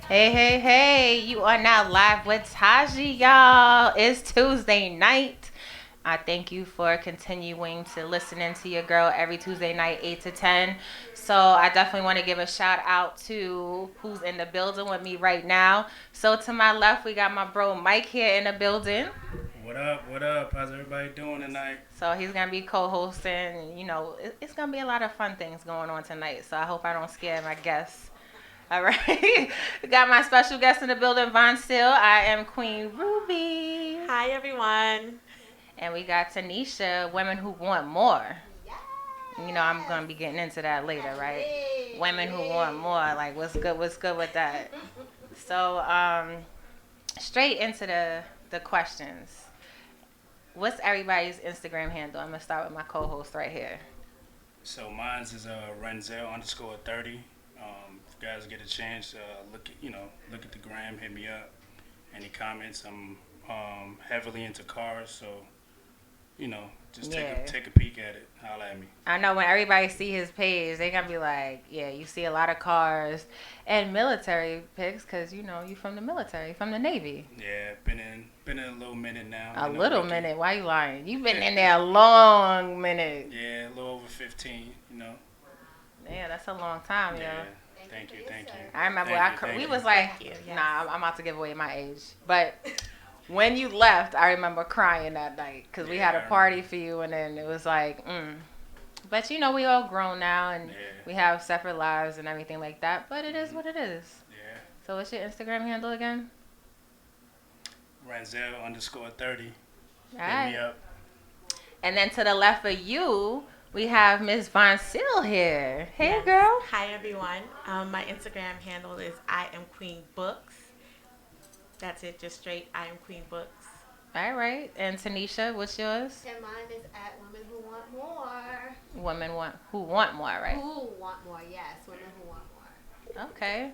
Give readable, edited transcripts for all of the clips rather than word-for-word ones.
Hey, hey, hey, you are now live with Taji, y'all. It's Tuesday night. I thank you for continuing to listening to your girl every Tuesday night, 8 to 10. So I definitely want to give a shout out to who's in the building with me right now. So to my left, we got my bro Mike here in the building. What up? What up? How's everybody doing tonight? So he's gonna be co-hosting. It's gonna be a lot of fun things going on tonight. So I hope I don't scare my guests. All right. We got my special guest in the building, Von Still. I am Queen Ruby. Hi, everyone. And we got Tanisha, Women Who Want More. I'm going to be getting into that later, right? Women Who Want More. Like, what's good with that? So, straight into the questions. What's everybody's Instagram handle? I'm going to start with my co-host right here. So mine's is Renzel underscore 30. If you guys get a chance, look at the gram, hit me up. Any comments? I'm heavily into cars, so just Yeah. take a peek at it. Holla at me. I know when everybody see his page, they gonna be like, yeah, you see a lot of cars and military pics, cause you from the military, from the Navy. Yeah, been in a little minute now. A You know, little rookie. minute. Why you lying? You been in there a long minute. Yeah, a little over 15. Yeah, that's a long time, yo. Yeah. Thank you, thank you. I remember Thank we you. was like, Thank you. Yes. nah, I'm about to give away my age. But when you left, I remember crying that night because we had a Yeah. party for you, and then it was like, But we all grown now, and Yeah. we have separate lives and everything like that. But it is what it is. Yeah. So what's your Instagram handle again? Renzel underscore 30. All Hit me right. up. And then to the left of you, we have Miss Von Seal here. Hey, Yes. girl. Hi, everyone. My Instagram handle is I am Queen Books. That's it, just straight I am Queen Books. All right. And Tanisha, what's yours? And mine is at Women Who Want More. Women who want more, right? Who want more, yes. Women who want more. Okay.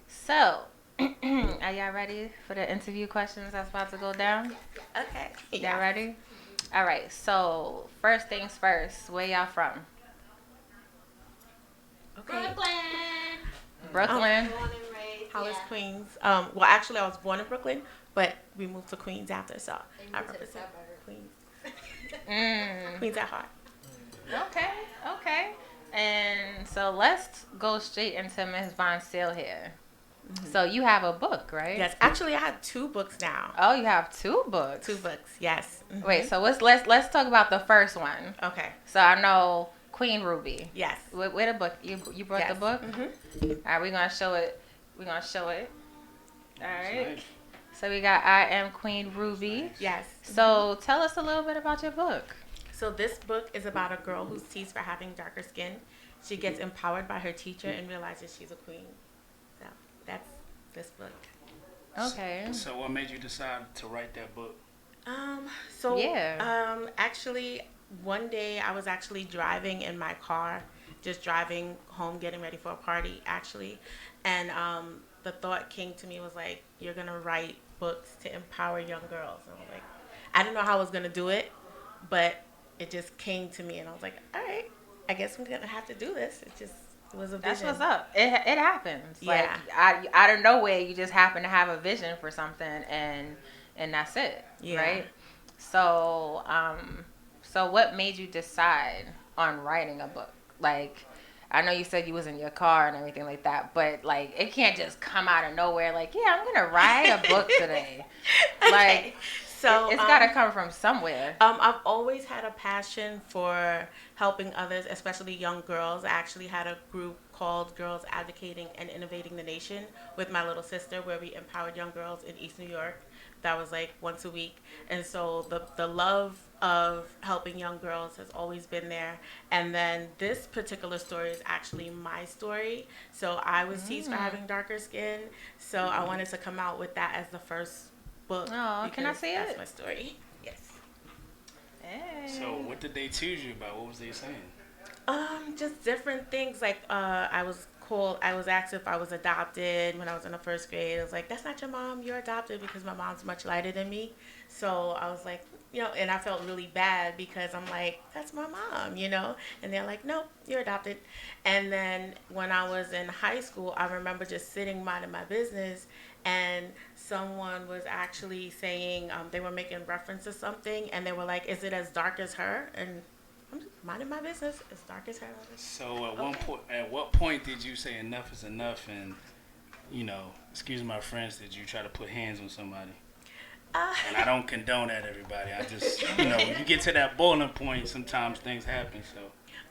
So, are y'all ready for the interview questions that's about to go down? Yes, yes. Okay. Y'all ready? All right. So, first things first, where y'all from? Okay. Brooklyn. Brooklyn. Born and raised. How is yeah. Queens? Well, actually, I was born in Brooklyn, but we moved to Queens after, so They I moved to the represent suburbs. Queens. Mm. Queens at heart. Okay. Okay. And so let's go straight into Miss Von Seal here. So you have a book, right? Yes, actually, I have 2 books now. Oh, you have 2 books. 2 books, yes. Mhm. Wait. So let's talk about the first one. Okay. So I know Queen Ruby. Yes. Where the book? You brought Yes. the book? Hmm. All right, we're gonna show it. We're gonna show it. All right. Nice. So we got I Am Queen Ruby. Yes. So tell us a little bit about your book. So this book is about a girl who's teased for having darker skin. She gets empowered by her teacher and realizes she's a queen. So that's this book. Okay. So what made you decide to write that book? Actually, one day I was actually driving in my car, just driving home, getting ready for a party, actually, and the thought came to me was like, you're gonna write books to empower young girls. And I was like, I didn't know how I was gonna do it, but it just came to me, and I was like, all right, I guess I'm gonna have to do this. It was a vision. That's what's up. It happens. Yeah. Like out of nowhere, you just happen to have a vision for something, and that's it. Yeah. Right. So so what made you decide on writing a book? Like, I know you said you was in your car and everything like that, but like it can't just come out of nowhere. Like, yeah, I'm gonna write a book today. Okay. Like, So it's got to come from somewhere. I've always had a passion for helping others, especially young girls. I actually had a group called Girls Advocating and Innovating the Nation with my little sister, where we empowered young girls in East New York. That was like once a week. And so the love of helping young girls has always been there. And then this particular story is actually my story. So I was teased for having darker skin. So I wanted to come out with that as the first book. Oh, can I because see that's it? my story. Yes. Hey. So what did they tease you about? What was they saying? Just different things. Like, I was asked if I was adopted when I was in the first grade. I was like, that's not your mom, you're adopted, because my mom's much lighter than me. So I was like, and I felt really bad because I'm like, that's my mom. And they're like, nope, you're adopted. And then when I was in high school, I remember just sitting minding my business, and someone was actually saying they were making reference to something, and they were like, is it as dark as her? And I'm just minding my business, as dark as her. So Okay. at what point did you say enough is enough, and excuse my French, did you try to put hands on somebody? Uh, And I don't condone that, everybody. I just, when you get to that boiling point, sometimes things happen. So,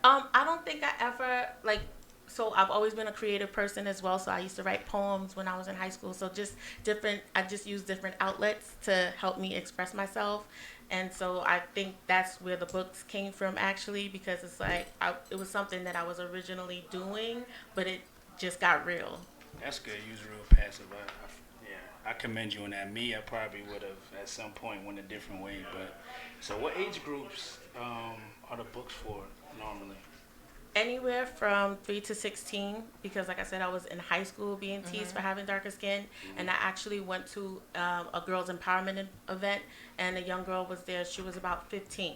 I don't think I ever like. So I've always been a creative person as well. So I used to write poems when I was in high school. So just different. I just use different outlets to help me express myself, and so I think that's where the books came from actually, because it's like it was something that I was originally doing, but it just got real. that's good. You was real passive. Yeah, I commend you on that. Me, I probably would have at some point went a different way. But so, what age groups are the books for normally? Anywhere from 3 to 16, because like I said, I was in high school being teased for having darker skin, and I actually went to a girls empowerment event, and a young girl was there. She was about 15,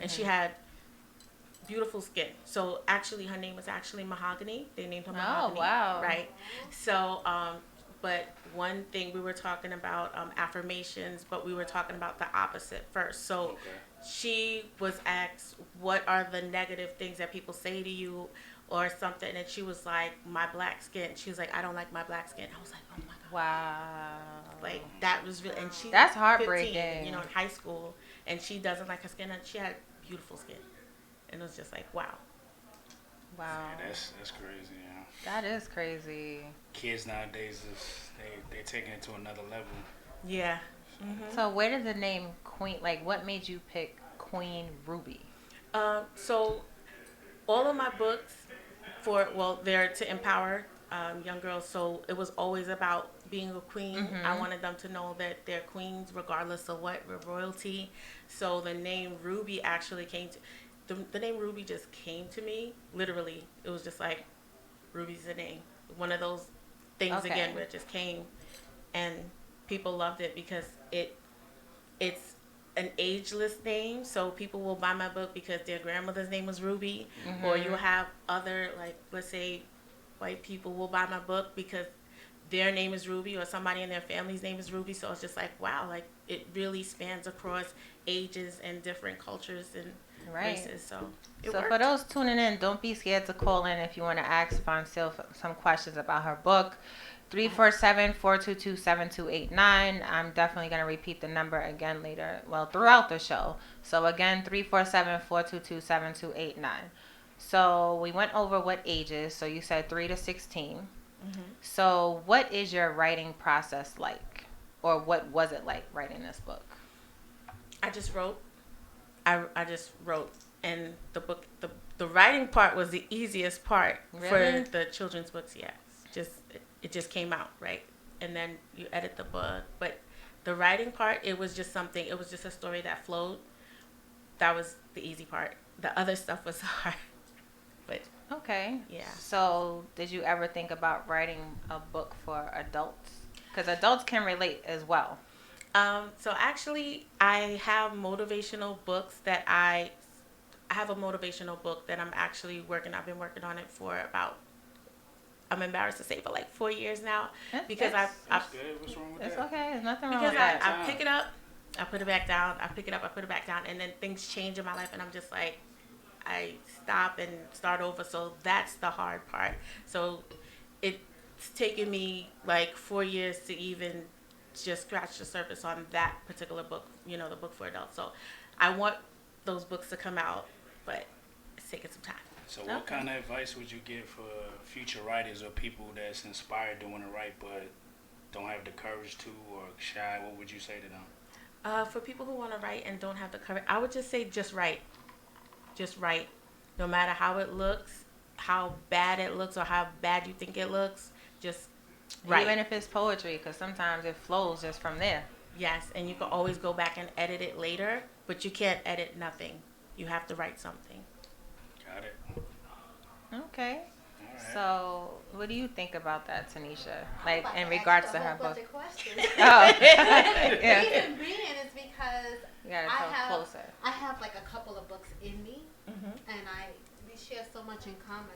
and she had beautiful skin. So actually, her name was actually Mahogany. They named her Oh, Mahogany, wow. right? So, but one thing we were talking about affirmations, but we were talking about the opposite first. So Okay. she was asked, "What are the negative things that people say to you?" Or something, and she was like, "My black skin." She was like, "I don't like my black skin." I was like, "Oh my god!" Wow. Like that was real. And she's That's 15, heartbreaking. in high school, and she doesn't like her skin, and she had beautiful skin, and it was just like, wow. Wow. Yeah, that's crazy. That is crazy. Kids nowadays is they taking it to another level. Yeah. So where did the name Queen, like what made you pick Queen Ruby? So all of my books they're to empower young girls. So it was always about being a queen. I wanted them to know that they're queens regardless of what, we're royalty. So the name Ruby actually the name Ruby just came to me literally. It was just like, Ruby's the name. One of those things Okay. again where it just came, and people loved it because it's an ageless name, so people will buy my book because their grandmother's name was Ruby, or you'll have other, like, let's say white people will buy my book because their name is Ruby, or somebody in their family's name is Ruby. So it's just like, wow, like it really spans across ages and different cultures and Right. races. So it So worked. for those tuning in, don't be scared to call in if you want to ask Fonsil some questions about her book. 347-422-7289. I'm definitely going to repeat the number again later, well, throughout the show. So again, 347-422-7289. So we went over what ages. So you said 3 to 16. So what is your writing process like? Or what was it like writing this book? I just wrote. I just wrote, and the writing part was the easiest part Really? for the children's books. Yes, it just came out right, and then you edit the book. But the writing part, it was just something. It was just a story that flowed. That was the easy part. The other stuff was hard. But Okay. yeah. So, did you ever think about writing a book for adults? Because adults can relate as well. So actually, I have motivational books that I have a motivational book that I'm actually working. I've been working on it for about, I'm embarrassed to say, for like 4 years now, because That's good. What's wrong with It's that? okay. There's nothing wrong because with that. I pick it up, I put it back down, I pick it up, I put it back down, and then things change in my life, and I'm just like, I stop and start over. So that's the hard part. So it's taken me like 4 years to even just scratch the surface on that particular book, the book for adults. So I want those books to come out, but it's taking some time. So, what kind of advice would you give for future writers or people that's inspired to want to write but don't have the courage to, or shy? What would you say to them? For people who want to write and don't have the courage, I would just say just write. Just write. No matter how it looks, how bad it looks, or how bad you think it looks, just write. Even if it's poetry, because sometimes it flows just from there. Yes, and you can always go back and edit it later, but you can't edit nothing. You have to write something. Got it. Okay. All right. So, what do you think about that, Tanisha? Like, I'm about in to regards ask to you a her whole book? bunch of questions. Oh. Yeah. Reason being is because You gotta I come have closer. I have like a couple of books in me, Mhm. and we share so much in common.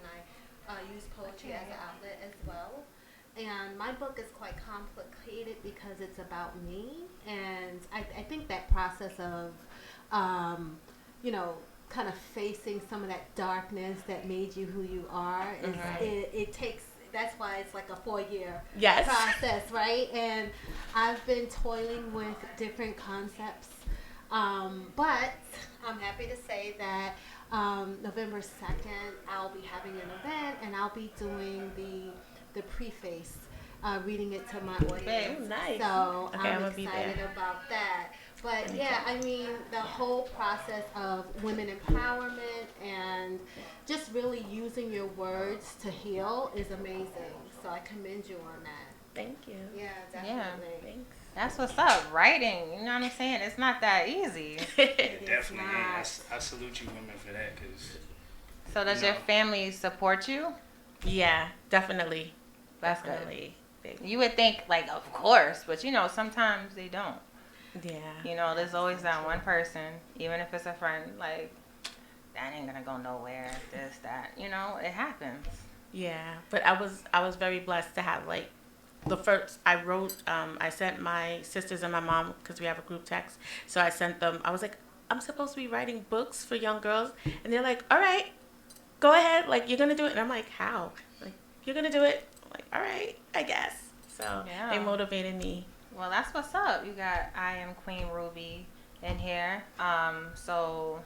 I use poetry as an outlet as well, and my book is quite complicated because it's about me, and I think that process of, um, you know, kind of facing some of that darkness that made you who you are is it takes. That's why it's like a 4 year Yes. process, right? And I've been toiling with different concepts, but I'm happy to say that November 2nd, I'll be having an event and I'll be doing the preface, reading it to my audience. Oh, nice. So Okay, I'm I'm gonna be excited there. about that. But yeah, I mean, the whole process of women empowerment and just really using your words to heal is amazing. So I commend you on that. Thank you. Yeah, Yeah. definitely. Thanks. That's what's up. Writing, you know what I'm saying? It's not that easy. It is Definitely. Yeah, not. I salute you women for that because So does your No. family support you? Yeah, definitely. That's good. Definitely. You would think, like, of course, but you know, sometimes they don't. Yeah. You know, there's always that one person, even if it's a friend, like, that ain't gonna go nowhere, this, that. You know, it happens. Yeah, but I was very blessed to have like the first I wrote I sent my sisters and my mom because we have a group text. So I sent them. I was like, I'm supposed to be writing books for young girls, and they're like, all right, go ahead. Like you're gonna do it, and I'm like, how? Like you're gonna do it? I'm like, all right, I guess. So Yeah. they motivated me. Well, that's what's up. You got I Am Queen Ruby in here. So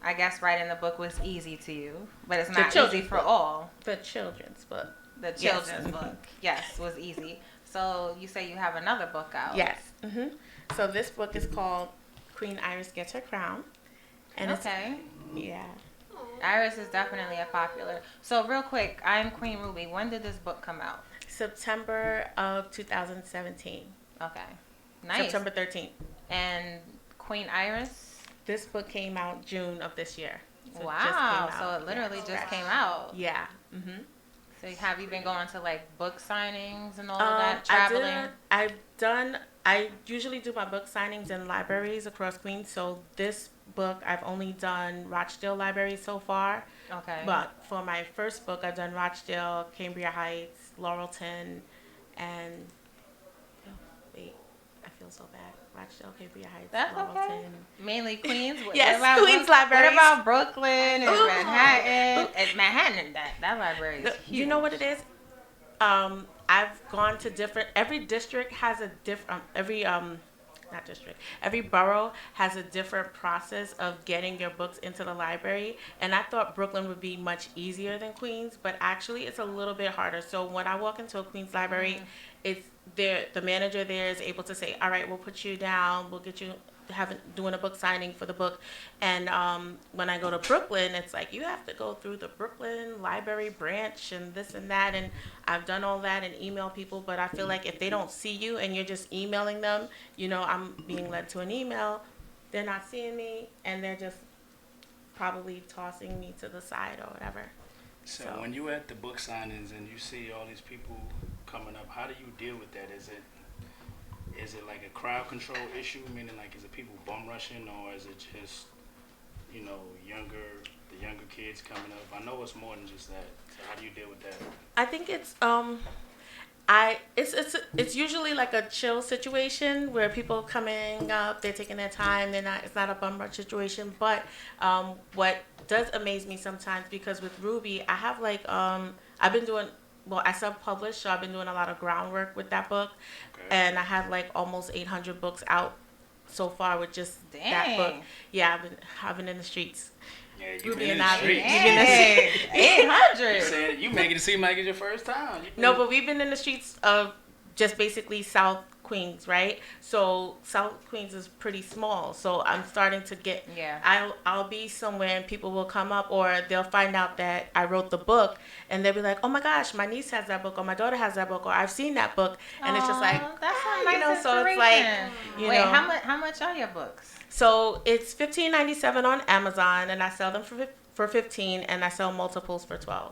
I guess writing the book was easy to you, but it's The not easy children's for book. all. The children's book. The Yes. children's book, yes, was easy. So you say you have another book out. Yes. So this book is called Queen Iris Gets Her Crown, and Okay. yeah. Iris is definitely a popular. So real quick, I Am Queen Ruby. When did this book come out? September of 2017. Okay. Nice. September 13th. And Queen Iris? This book came out June of this year. So it Wow. just came So out. it literally Yeah. just came out. Yeah. So have you been going to like book signings and all of that, I traveling? I usually do my book signings in libraries across Queens. So this book, I've only done Rochdale Library so far. Okay. But for my first book, I've done Rochdale, Cambria Heights, Laurelton, and wait, I feel so bad. Rochdale, Cambria Heights, That's Laurelton. okay. Mainly Queens. Yes, about Queens libraries. What about Brooklyn and Ooh. Manhattan? And Manhattan, that library is huge. You know what it is? I've gone to different. Every district has a different. Every borough has a different process of getting your books into the library. And I thought Brooklyn would be much easier than Queens, but actually it's a little bit harder. So when I walk into a Queens library, it's there. The manager there is able to say, "All right, we'll put you down. We'll get you doing a book signing for the book." And when I go to Brooklyn, it's like you have to go through the Brooklyn Library branch and this and that. And I've done all that and email people, but I feel like if they don't see you and you're just emailing them, you know, I'm being led to an email, they're not seeing me, and they're just probably tossing me to the side or whatever. So when you at the book signings and you see all these people coming up, how do you deal with that? Is it like a crowd control issue, meaning like is it people bum rushing, or is it just, you know, the younger kids coming up? I know it's more than just that. So how do you deal with that? I think it's it's usually like a chill situation where people coming up, they're taking their time, it's not a bum rush situation. But what does amaze me sometimes, because with Ruby, I have like I've been doing, well, I self-published, so I've been doing a lot of groundwork with that book. Okay. And I have like almost 800 books out so far with just that book. Dang. Yeah, I've been in the streets. Yeah, you Ruby been in and the I, streets. Dang. You 800. said you make it seem like it's your first time. No, but we've been in the streets of just basically South Queens, right? So South Queens is pretty small. So I'm starting to get. Yeah. I'll be somewhere and people will come up, or they'll find out that I wrote the book, and they'll be like, "Oh my gosh, my niece has that book, or my daughter has that book, or I've seen that book," and it's just like, that's a you nice know. So it's like, you Wait, know. how much are your books? So it's $15.97 on Amazon, and I sell them for $15, and I sell multiples for $12.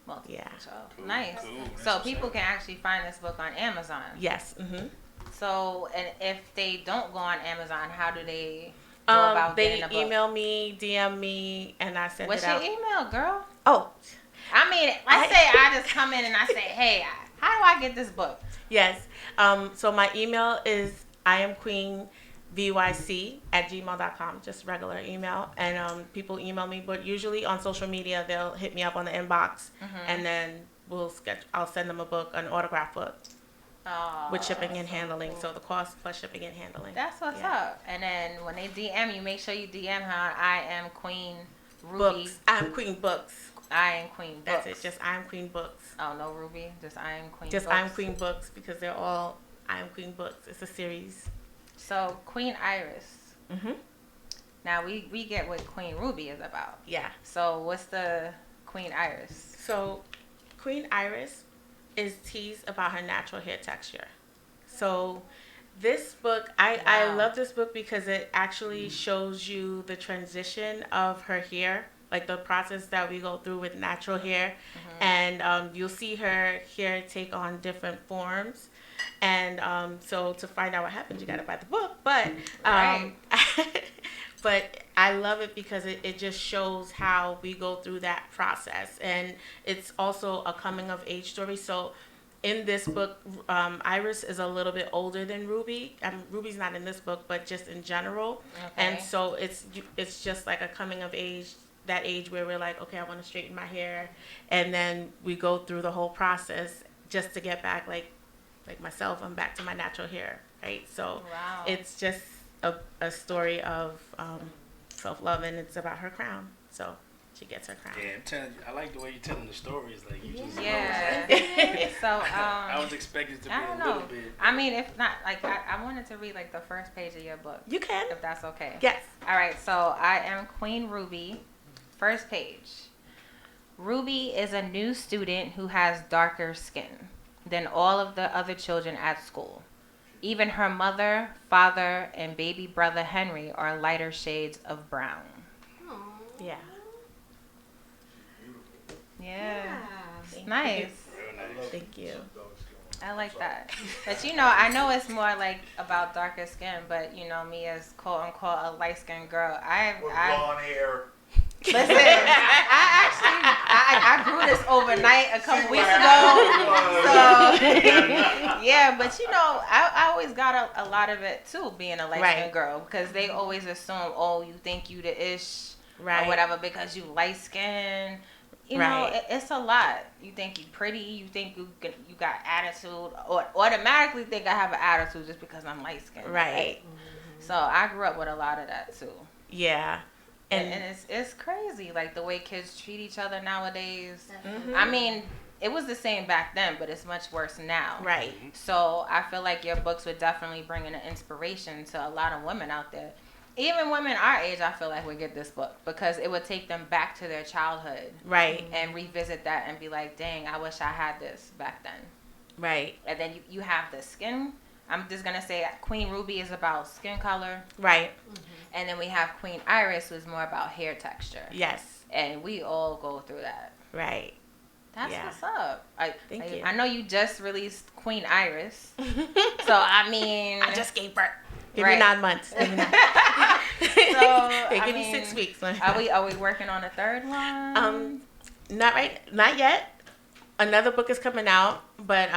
Well, Yeah. so, Cool, nice. cool. That's So what's people up. can actually find this book on Amazon. Yes. Okay. So, and if they don't go on Amazon, how do they go about They getting a book? email me, DM me, and I send What's it your out. email, girl? Oh, I mean, let's say I just come in and I say, hey, how do I get this book? yes. So my email is iamqueenvyc@gmail.com, just regular email. And people email me, but usually on social media they'll hit me up on the inbox, and then I'll send them a book, an autograph book, Oh, with shipping and handling. So the cost plus shipping and handling. that's what's Yeah. up. And then when they DM you, make sure you DM her. I am Queen Ruby. Books. I'm Queen Books. I am Queen Books. That's it. Just I'm Queen Books. Oh, no Ruby. Just I am Queen Just Books. I'm Queen Books, because they're all I'm Queen Books. It's a series. So Queen Iris. Mhm. Now we get what Queen Ruby is about. Yeah. So what's the Queen Iris? So Queen Iris is teased about her natural hair texture. So this book, I Wow. love this book because it actually shows you the transition of her hair, like the process that we go through with natural hair. And you'll see her hair take on different forms. And so to find out what happens, you got to buy the book. But Right. but I love it because it just shows how we go through that process. And it's also a coming of age story. So in this book, Iris is a little bit older than Ruby. Ruby's not in this book, but just in general. Okay. And so it's just like a coming of age, that age where we're like, okay, I want to straighten my hair. And then we go through the whole process just to get back, like myself, I'm back to my natural hair, right? So Wow. it's just a story of self-love, and it's about her crown. So she gets her crown. Yeah, I'm telling you, I like the way you're telling the stories. Like you just Yeah. So I was expecting it to be I a don't little know. bit. I mean, if not, like I wanted to read like the first page of your book, You can. if that's okay. Yes. All right. So I am Queen Ruby. First page. Ruby is a new student who has darker skin than all of the other children at school. Even her mother, father, and baby brother Henry are lighter shades of brown. Aw. Yeah. Yeah. It's Thank nice. Real nice. Thank you. I like that. But I know it's more like about darker skin, but me as quote unquote a light skinned girl, With blonde hair. listen, I grew this overnight a couple See weeks what ago. happened So yeah, but I always got a lot of it too, being a light skinned Right. girl, because they always assume, oh, you think you the ish Right. or whatever because you light skinned. Right. It's a lot. You think you pretty. You think you got attitude, or automatically think I have an attitude just because I'm light skinned. Right. So I grew up with a lot of that too. Yeah. And it's crazy, like the way kids treat each other nowadays. Mhm. I mean, it was the same back then, but it's much worse now. Right. So I feel like your books would definitely bring an inspiration to a lot of women out there. Even women our age, I feel like would get this book because it would take them back to their childhood Right. and revisit that and be like, dang, I wish I had this back then. Right. And then you have the skin. I'm just going to say Queen Ruby is about skin color. Right. And then we have Queen Iris, who's more about hair texture. Yes. And we all go through that. Right. That's Yeah. what's up. Thank you. I know you just released Queen Iris. So, I mean. I just gave birth. Give Right. me 9 months. Give me 9. I give me mean, 6 weeks. Are we working on a third one? Not yet. Another book is coming out, but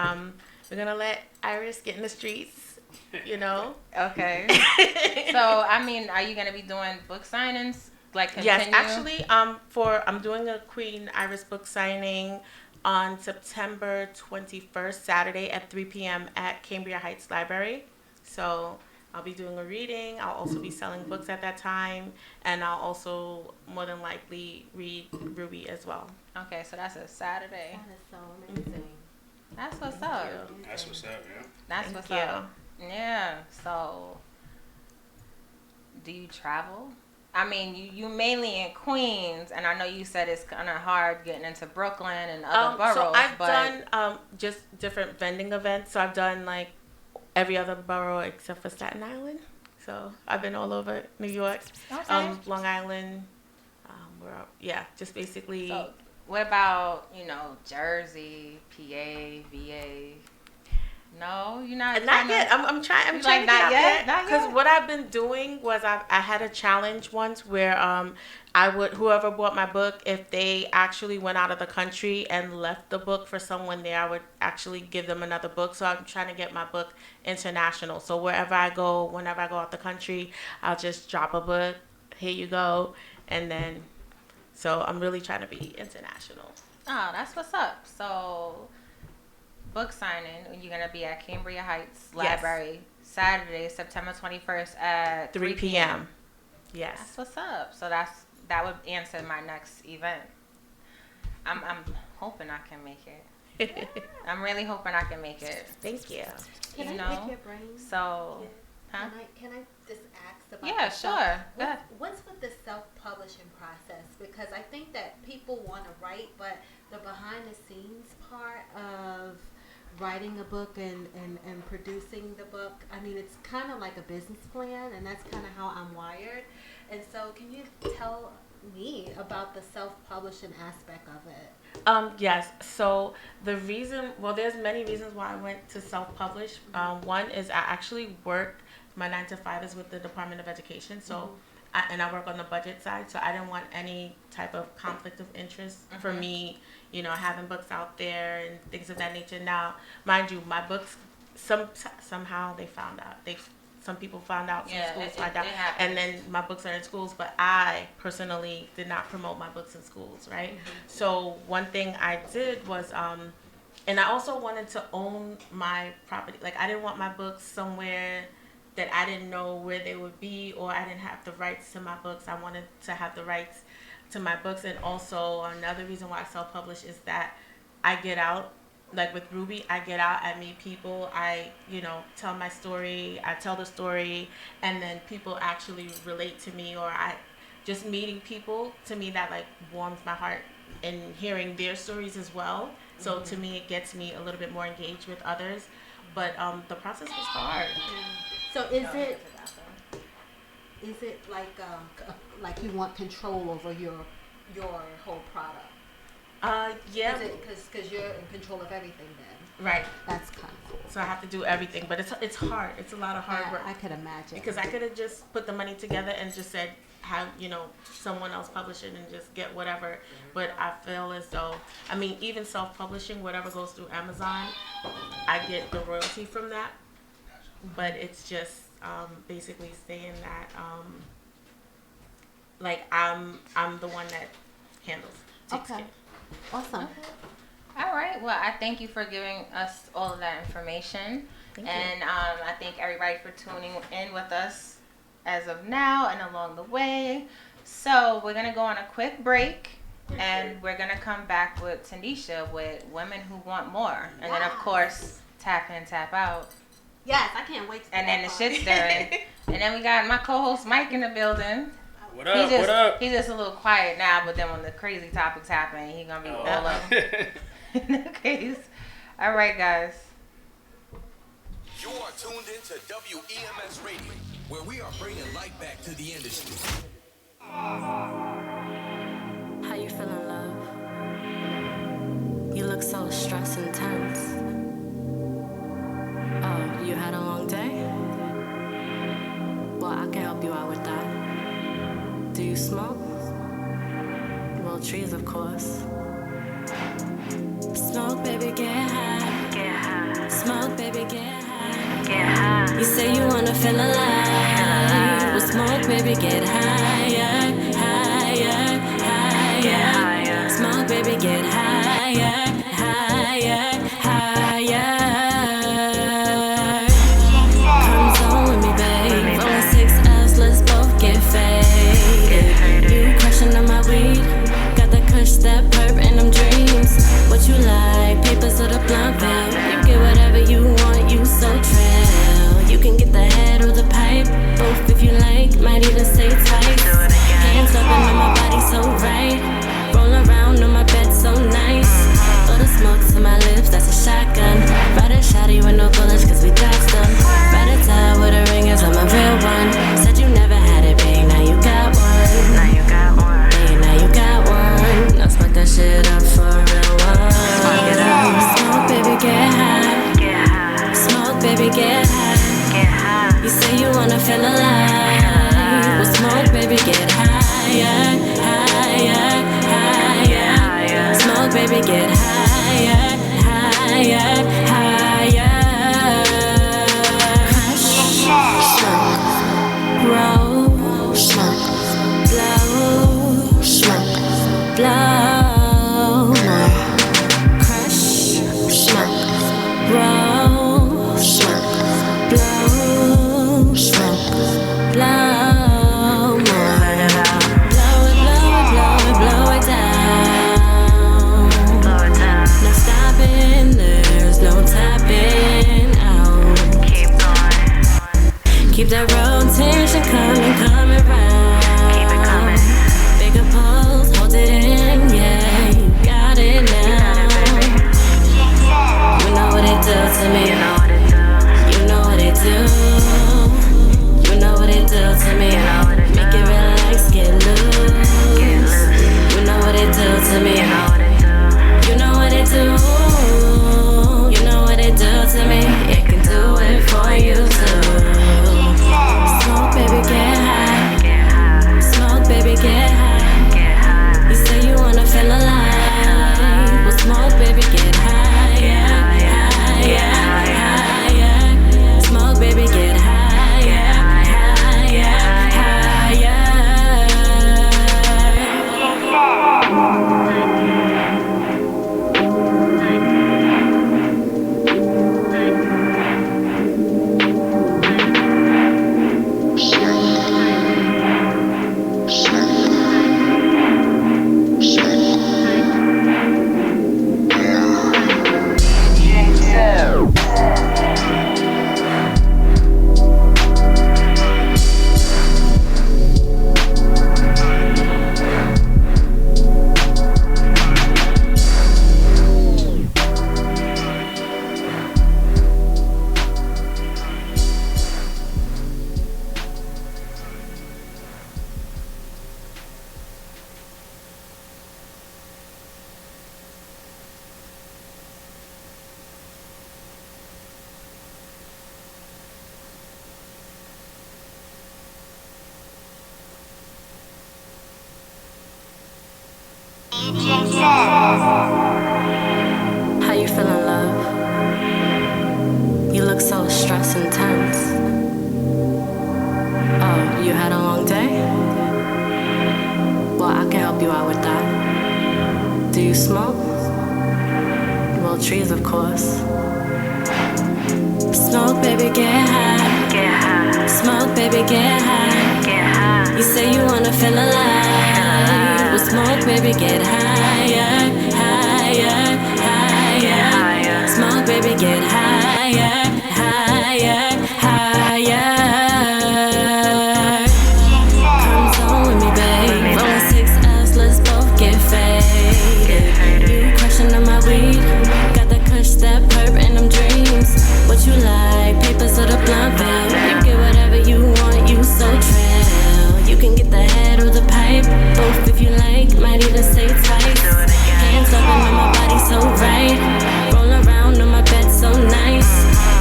we're gonna let Iris get in the streets. Okay. So, I mean, are you gonna be doing book signings? Like continue? Yes, actually, I'm doing a Queen Iris book signing on September 21st, Saturday at 3 p.m. at Cambria Heights Library. So I'll be doing a reading. I'll also be selling books at that time, and I'll also more than likely read Ruby as well. Okay, so that's a Saturday. That is so amazing. That's what's up. That's what's up, yeah. That's Thank what's you. up. Yeah. So, do you travel? I mean, you mainly in Queens, and I know you said it's kind of hard getting into Brooklyn and other boroughs. So I've but done just different vending events. So I've done like every other borough except for Staten Island. So I've been all over New York, okay. Long Island. Just basically. So, what about Jersey, PA, VA? No, you're not. Not yet. I'm trying. I'm You trying like, to get not out yet? there. Not Because yet? what I've been doing was I had a challenge once where I would, whoever bought my book, if they actually went out of the country and left the book for someone there, I would actually give them another book. So I'm trying to get my book international. So wherever I go, whenever I go out the country, I'll just drop a book. Here you go, and then. So I'm really trying to be international. Oh, that's what's up. So, book signing, you're going to be at Cambria Heights Library Saturday, September 21st at 3 p.m. Yes. That's what's up. So that would answer my next event. I'm hoping I can make it. I'm really hoping I can make it. Thank you. Can You I know? pick your brain? So, huh? Can I just ask about Yeah, the sure. Go ahead. what's with the self-publishing process? Because I think that people want to write, but the behind-the-scenes part of writing a book and producing the book, I mean, it's kind of like a business plan, and that's kind of how I'm wired. And so can you tell me about the self-publishing aspect of it? Yes. So the reason, well, there's many reasons why I went to self-publish. One is I actually work, my 9 to 5 is with the Department of Education. So, and I work on the budget side. So I didn't want any type of conflict of interest for me, you know, having books out there and things of that nature. Now, mind you, my books, somehow they found out. Some people found out, some schools found out, and then my books are in schools, but I personally did not promote my books in schools, right? So one thing I did was, and I also wanted to own my property. Like, I didn't want my books somewhere that I didn't know where they would be, or I didn't have the rights to my books. I wanted to have the rights to my books. And also another reason why I self-publish is that I get out. Like with Ruby, I get out, I meet people, I, you know, tell my story, I tell the story, and then people actually relate to me, or I just meeting people, to me that like warms my heart, and hearing their stories as well. So to me, it gets me a little bit more engaged with others. But the process was hard. So is it like you want control over your whole product? Yeah. Is it because you're in control of everything then? Right. That's kind of cool. So I have to do everything, but it's hard. It's a lot of hard work. I could imagine. Because I could have just put the money together and just said, have, you know, someone else publish it and just get whatever. But I feel as though, I mean, even self-publishing, whatever goes through Amazon, I get the royalty from that. But it's just basically saying that, like, I'm the one that takes care. Awesome. All right. Well, I thank you for giving us all of that information. Thank you. And I thank everybody for tuning in with us as of now and along the way. So we're going to go on a quick break. And we're going to come back with Tanisha with Women Who Want More. And then, of course, Tap In, Tap Out. Yes, I can't wait to And then the shit stirring. And then we got my co-host Mike in the building. What up? What up? He's just a little quiet now, but then when the crazy topics happen, he's going to be all up in the case. All right, guys. You are tuned into WEMS Radio, where we are bringing light back to the industry. How you feeling, love? You look so stressed and tense. Oh, you had a long day? Well, I can help you out with that. Do you smoke? Well, trees, of course. Smoke, baby, get high. Get high. Smoke, baby, get high. Get high. You say you wanna feel alive. Well, smoke, baby, get higher, higher, higher. Get higher. Smoke, baby, get higher, higher, higher. Come zone with me, babe. Rolling 6 L's, let's both get faded. You crushing on my weed. Got that kush, that perp, and them dreams. What you like? Papers or the blunt bill? You get whatever you want, you so trill. You can get the head or the pipe, both if you like. Might even say tight. Hands up and on my body so right. Roll around on my bed so baby, get high. You say you wanna feel alive. Well, smoke, baby, get higher, higher, higher. Smoke, baby, get higher, higher, higher. Smoke, roll, smoke, blow, smoke, blow, crush, smoke, roll, smoke, blow, smoke, blow, blow it, blow it down. No stopping, there's no tapping out. Keep that rotation coming round. Keep it coming. Bigger pulse, hold it in, yeah, you got it now. You know what it do to me. You know what it do. You know what it do. You know what it do to me. Make it relax, get loose. You know what it do to me. You know what it do. You know what it do to me. It can do it for you too. Smoke, baby, get high. Smoke, baby, get high. You say you wanna feel alive. Well, smoke, baby, get higher, higher, higher. Smoke, baby, get higher, higher, higher. How you feeling, love? You look so stressed and tense. Oh, you had a long day? Well, I can help you out with that. Do you smoke? Well, trees, of course. Smoke, baby, get high. Get high. Smoke, baby, get high. Get high. You say you wanna feel alive. Well, smoke, baby, get higher, higher, higher. Smoke, baby, get higher, higher, higher. Come zone with me, babe. Rolling 6 L's, let's both get faded. You crushing on my weed. Got that kush, that perp, and them dreams. What you like? Papers or the blunt bill? You get whatever you want, you so trill. You can get the head or the pipe, both if you like. Might even stay tight. Hands up and on my body so right. Roll around on my bed so nice.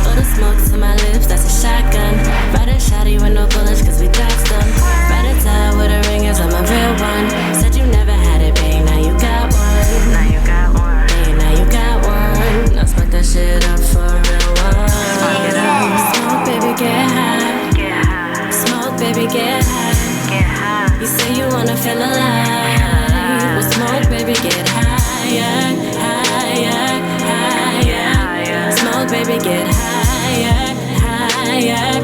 Blow the smoke to my lips, that's a shotgun. Ride a shotty with no bullets, cause we dodged them. Ride a tie with the ringers, I'm a real one. Said you never had it, babe, now you got one. Now you got one. Babe, now you got one. Now spark that shit up for a real one. Smoke, baby, get high. Get high. Smoke, baby, get high. Get high. You say you wanna feel alive. Well, smoke, baby, get higher, higher, higher. Smoke, baby, get higher, higher,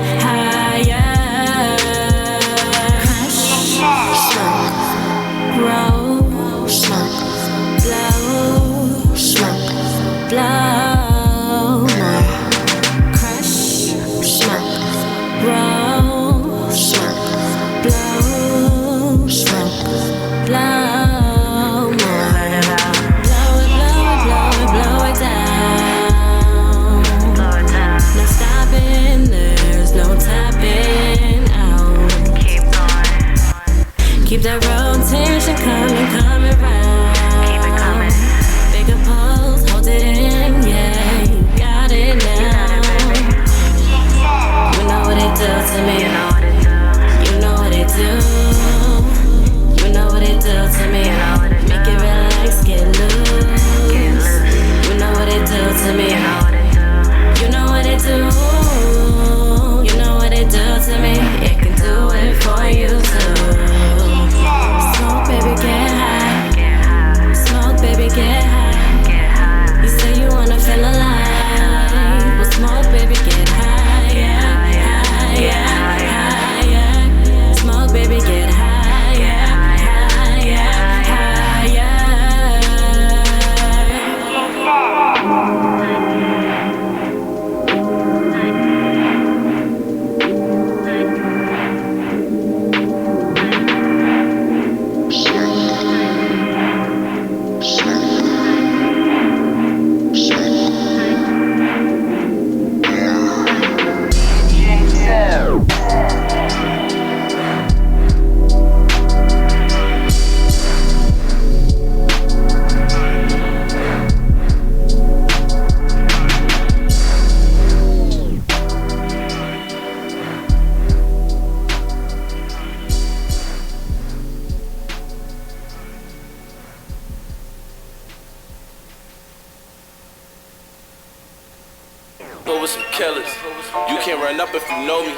You can't run up if you know me.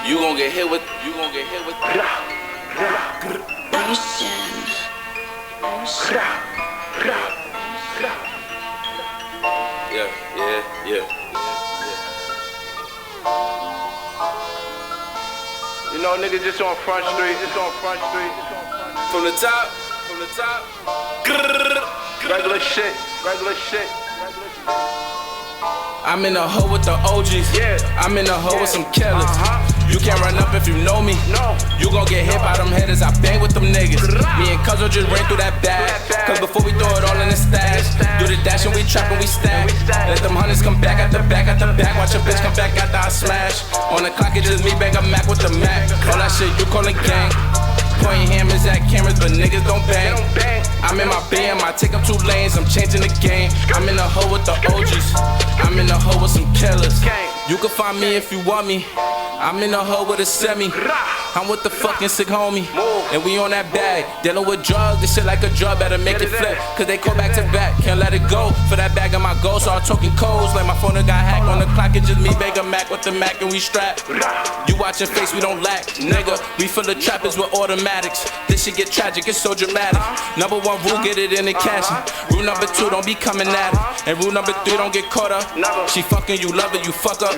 You gon' get hit with. Yeah. You know, nigga, just on Front Street. From the top. Regular shit. I'm in a hoe with the OGs. Yeah. I'm in a hoe with some killers. You can't run up if you know me. No. You gon' get hit by them hitters. I bang with them niggas. Me and Cuzzo just ran through that bag. Cause before we throw it all in the stash, do the dash and we trap and we stack. Let them hunters come back at the back. Watch a bitch come back after I smash. On the clock, it's just me bang a Mac with the Mac. All that shit you callin' gang. Pointing hammers at cameras, but niggas don't bang. I'm in my BM, I take up 2 lanes, I'm changing the game. I'm in a hoe with the OGs. I'm in a hoe with some killers. You can find me if you want me. I'm in a hoe with a semi. I'm with the fucking sick homie. And we on that bag. Dealing with drugs, this shit like a drug, better make it flip. Cause they call back to back, can't let it go. For that bag of my gold, so I'm talking codes. Like my phone got hacked on the clock, it's just me, beg a Mac with the Mac and we strap. You watching face, we don't lack, nigga. We full of trappers with automatics. This shit get tragic, it's so dramatic. Number 1 rule, get it in the cash. Rule number 2, don't be coming at it. And rule number 3, don't get caught up. She fucking you, love her, you fuck up.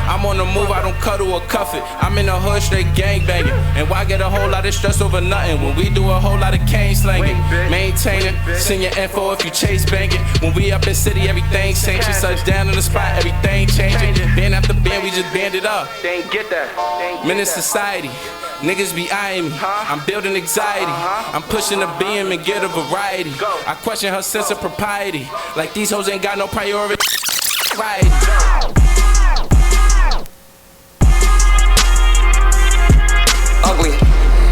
I'm on the move, I don't cuddle or cuff it. I'm in the hood, straight gang banging. And why get a whole lot of stress over nothing when we do a whole lot of cane slanging? Maintain it, send your info if you chase banking. When we up in city, everything's changing. Touch down in the spot, everything changing. Band after band, we just band it up. They ain't get that. Men in society, niggas be eyeing me. I'm building anxiety. I'm pushing the beam and get a variety. I question her sense of propriety. Like these hoes ain't got no priority. Right. Ugly.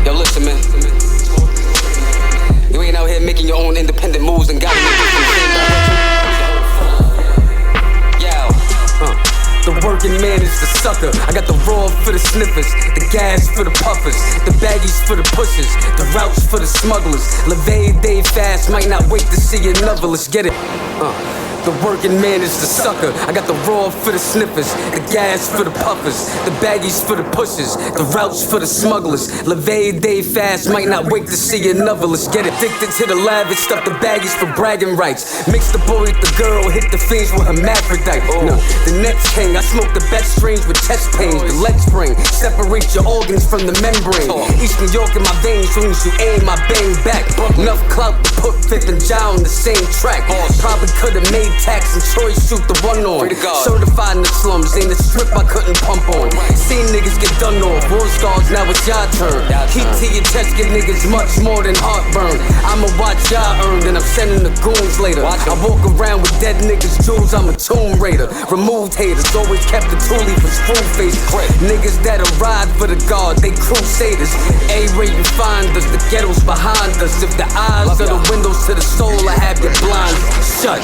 Yo, listen, man. You ain't out here making your own independent moves and got The working man is the sucker. I got the raw for the sniffers, the gas for the puffers, the baggies for the pushers, the routes for the smugglers. Levee day fast, might not wait to see another. Let's get it. The working man is the sucker. I got the raw for the sniffers, the gas for the puffers, the baggies for the pushers, the routes for the smugglers. Levee day fast, might not wait to see another. Let's get addicted to the lavish, stuff the baggies for bragging rights. Mix the boy with the girl, hit the fiends with hermaphrodite. No, the next king, I smoke the best strains with chest pains. The leg spring, separate your organs from the membrane. East New York in my veins, soon as you aim, I bang back. Enough clout to put Fifth and John on the same track. Probably could've made tax and choice shoot the one on. Certified in the slums, ain't a strip I couldn't pump on. Seen niggas get done off, war stars, now it's your turn. Keep to your chest, give niggas much more than heartburn. I'ma watch y'all earn, then I'm sending the goons later. I walk around with dead niggas' jewels, I'm a tomb raider. Removed haters, always kept the toolie for screw face. Niggas that'll ride for the guard, they crusaders. A-ray you find us, the ghetto's behind us. If the eyes are the windows to the soul, I have your blinds shut.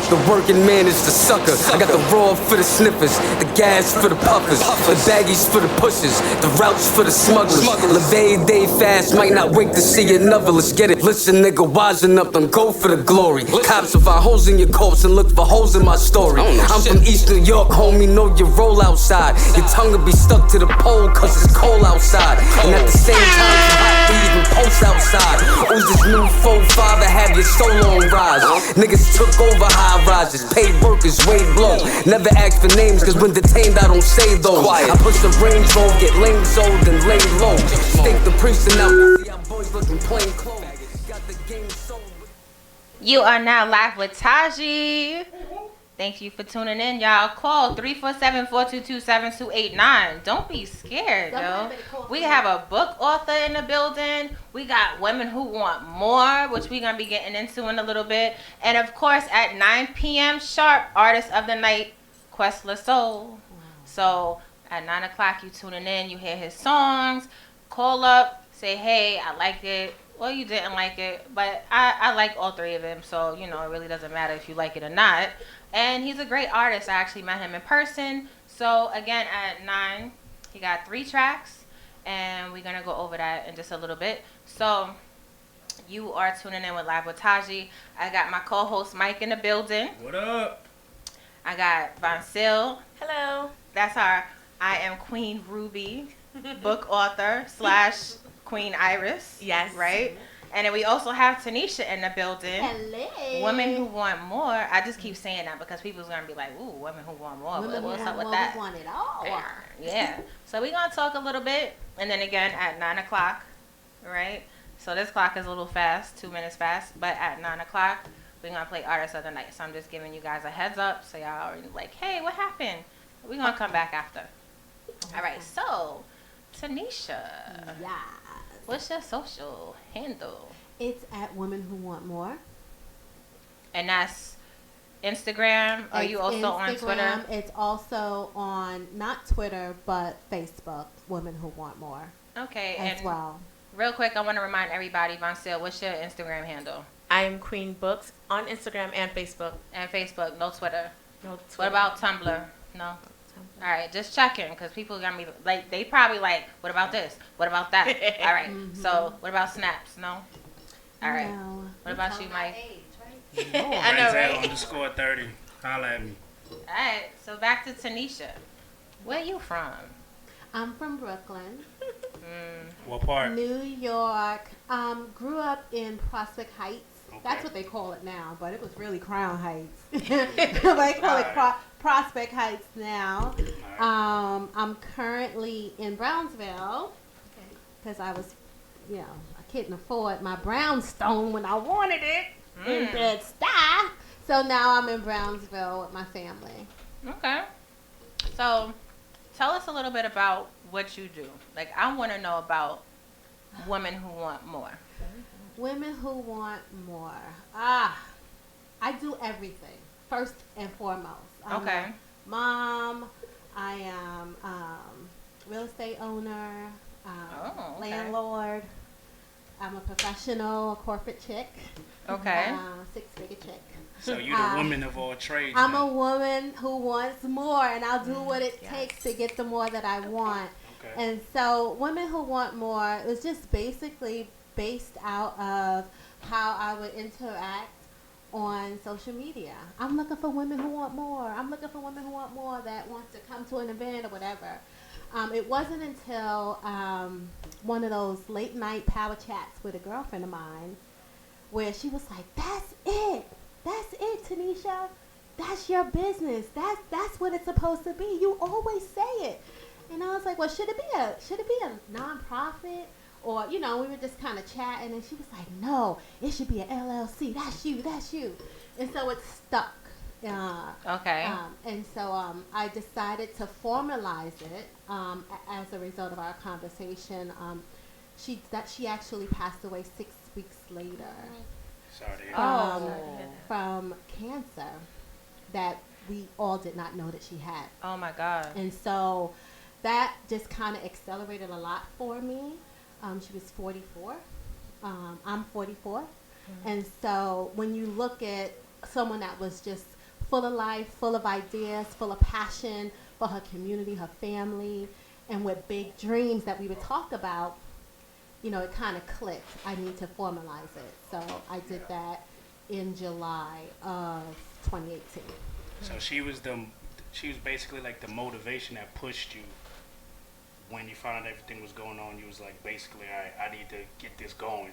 The working man is the sucker. I got the raw for the sniffers, the gas for the puffers, the baggies for the pushers, the routes for the smugglers. Levee day fast, might not wait to see another. Let's get it. Listen, nigga, wisen up, don't go for the glory. Cops will find holes in your corpse and look for holes in my story. I'm from East New York, homie, know your roll outside. Your tongue will be stuck to the pole cause it's cold outside. And at the same time, you hot to even post outside. Who's this new 4-5 have your soul on rise? Niggas took over high rises, paid workers way blow. Never ask for names, cause when detained I don't say those. I push the range road, get lame sold and lay low. Stake the priest and out, see our boys looking plain clothes. Got the game sold. You are now live with Taji. Thank you for tuning in, y'all. Call 347-422-7289. Don't be scared, yo. We have a book author in the building. We got women who want more, which we're going to be getting into in a little bit. And, of course, at 9 p.m. sharp, Artist of the Night, Questless Soul. So, at 9 o'clock, you tuning in. You hear his songs. Call up. Say, hey, I like it. Well, you didn't like it. But I like all 3 of them. So, you know, it really doesn't matter if you like it or not. And he's a great artist. I actually met him in person. So, again, at 9, he got 3 tracks. And we're going to go over that in just a little bit. So, you are tuning in with Live with Taji. I got my co-host Mike in the building. What up? I got Vancille. Hello. That's our I Am Queen Ruby book author / Queen Iris. Yes. Right? And then we also have Tanisha in the building. Hello. Women who want more. I just keep saying that because people's going to be like, ooh, women who want more. Women What's who up with want that? more, we want it all. Yeah. So we're going to talk a little bit. And then again at 9 o'clock. Right? So this clock is a little fast, 2 minutes fast. But at 9 o'clock, we're going to play Artist of the Night. So I'm just giving you guys a heads up. So y'all already like, hey, what happened? We're going to come back after. All right. So, Tanisha. Yeah. What's your social handle? It's at Women Who Want More. And that's Instagram? Are you also on Twitter? It's also on, not Twitter, but Facebook, Women Who Want More. Okay. As And well. real quick, I want to remind everybody, Vancille, what's your Instagram handle? I am Queen Books on Instagram and Facebook. And Facebook, no Twitter. No Twitter. What about Tumblr? No? All right, just checking because people are going to be like, they probably like, what about this? What about that? All right. So, what about Snaps? No? All right. No. What about you, Mike? I know, right? _30. Holla at me. All right. So, back to Tanisha. Where you from? I'm from Brooklyn, What part? New York. Grew up in Prospect Heights. Okay. That's what they call it now, but it was really Crown Heights. They call it Prospect Heights now. I'm currently in Brownsville because I was, I couldn't afford my brownstone when I wanted it in Bed-Stuy. So now I'm in Brownsville with my family. Okay. So, tell us a little bit about what you do. Like, I want to know about women who want more. Women who want more. I do everything, first and foremost. I'm Okay. a mom. I am real estate owner, Okay. landlord. I'm a professional, a corporate chick. Okay. 6-figure chick. So you the woman of all trades. I'm then. a woman who wants more, and I'll do what it yes. takes to get the more that I want. Okay. And so, Women Who Want More is just basically based out of how I would interact on social media. I'm looking for women who want more. I'm looking for women who want more that wants to come to an event or whatever. It wasn't until one of those late night power chats with a girlfriend of mine where she was like, "That's it. That's it, Tanisha. That's your business. That's what it's supposed to be. You always say it." And I was like, "Well, should it be a nonprofit?" Or, we were just kind of chatting, and she was like, "No, it should be an LLC. That's you. And so it stuck. Okay. And so I decided to formalize it as a result of our conversation. She actually passed away 6 weeks later Sorry to hear that. from cancer that we all did not know that she had. Oh, my God. And so that just kind of accelerated a lot for me. She was 44. I'm 44. And so when you look at someone that was just full of life, full of ideas, full of passion for her community, her family, and with big dreams that we would talk about, it kind of clicked. I need to formalize it. So I did that in July of 2018. So she was basically like the motivation that pushed you when you found out everything was going on. You was like, basically, all right, I need to get this going.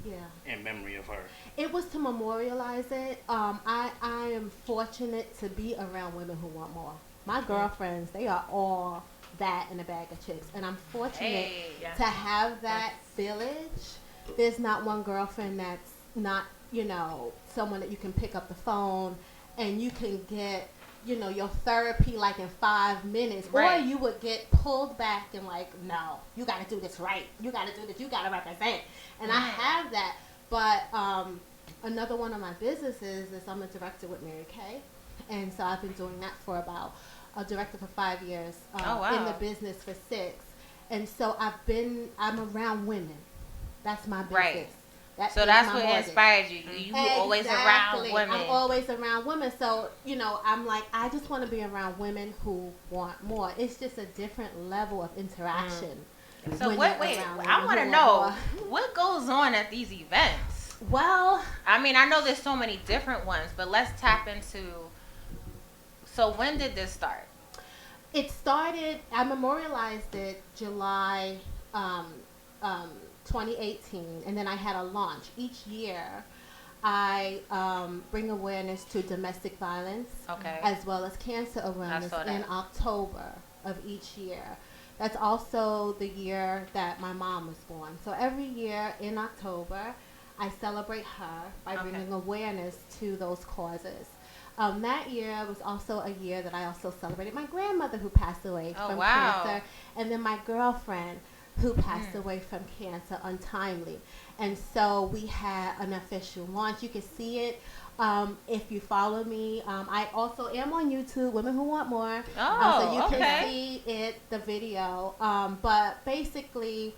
Yeah. In memory of her. It was to memorialize it. I am fortunate to be around women who want more. My girlfriends, they are all that in a bag of chicks. And I'm fortunate to have that village. There's not one girlfriend that's not, someone that you can pick up the phone and you can get, your therapy like in 5 minutes. Right. Or you would get pulled back and like, no, you got to do this right. You got to do this. You got to represent. And I have that. But another one of my businesses is I'm a director with Mary Kay. And so I've been doing that for about a director for 5 years. In the business for 6. And so I'm around women. That's my business. Right. So is that's my what mortgage. inspired you. You were always around women. I'm always around women. So, I'm like, I just want to be around women who want more. It's just a different level of interaction. So when wait, you're around I women want to who know want more. what goes on at these events. Well, I mean, I know there's so many different ones, but let's tap into So when did this start? It started, I memorialized it July um, um, 2018, and then I had a launch. Each year, I bring awareness to domestic violence Okay. as well as cancer awareness saw that. in October of each year. That's also the year that my mom was born. So every year in October, I celebrate her by Okay. bringing awareness to those causes. That year was also a year that I also celebrated my grandmother who passed away Oh, from wow. cancer, and then my girlfriend who passed away from cancer untimely. And so we had an official launch. You can see it if you follow me. I also am on YouTube, Women Who Want More. So you okay. can see it, the video. But basically,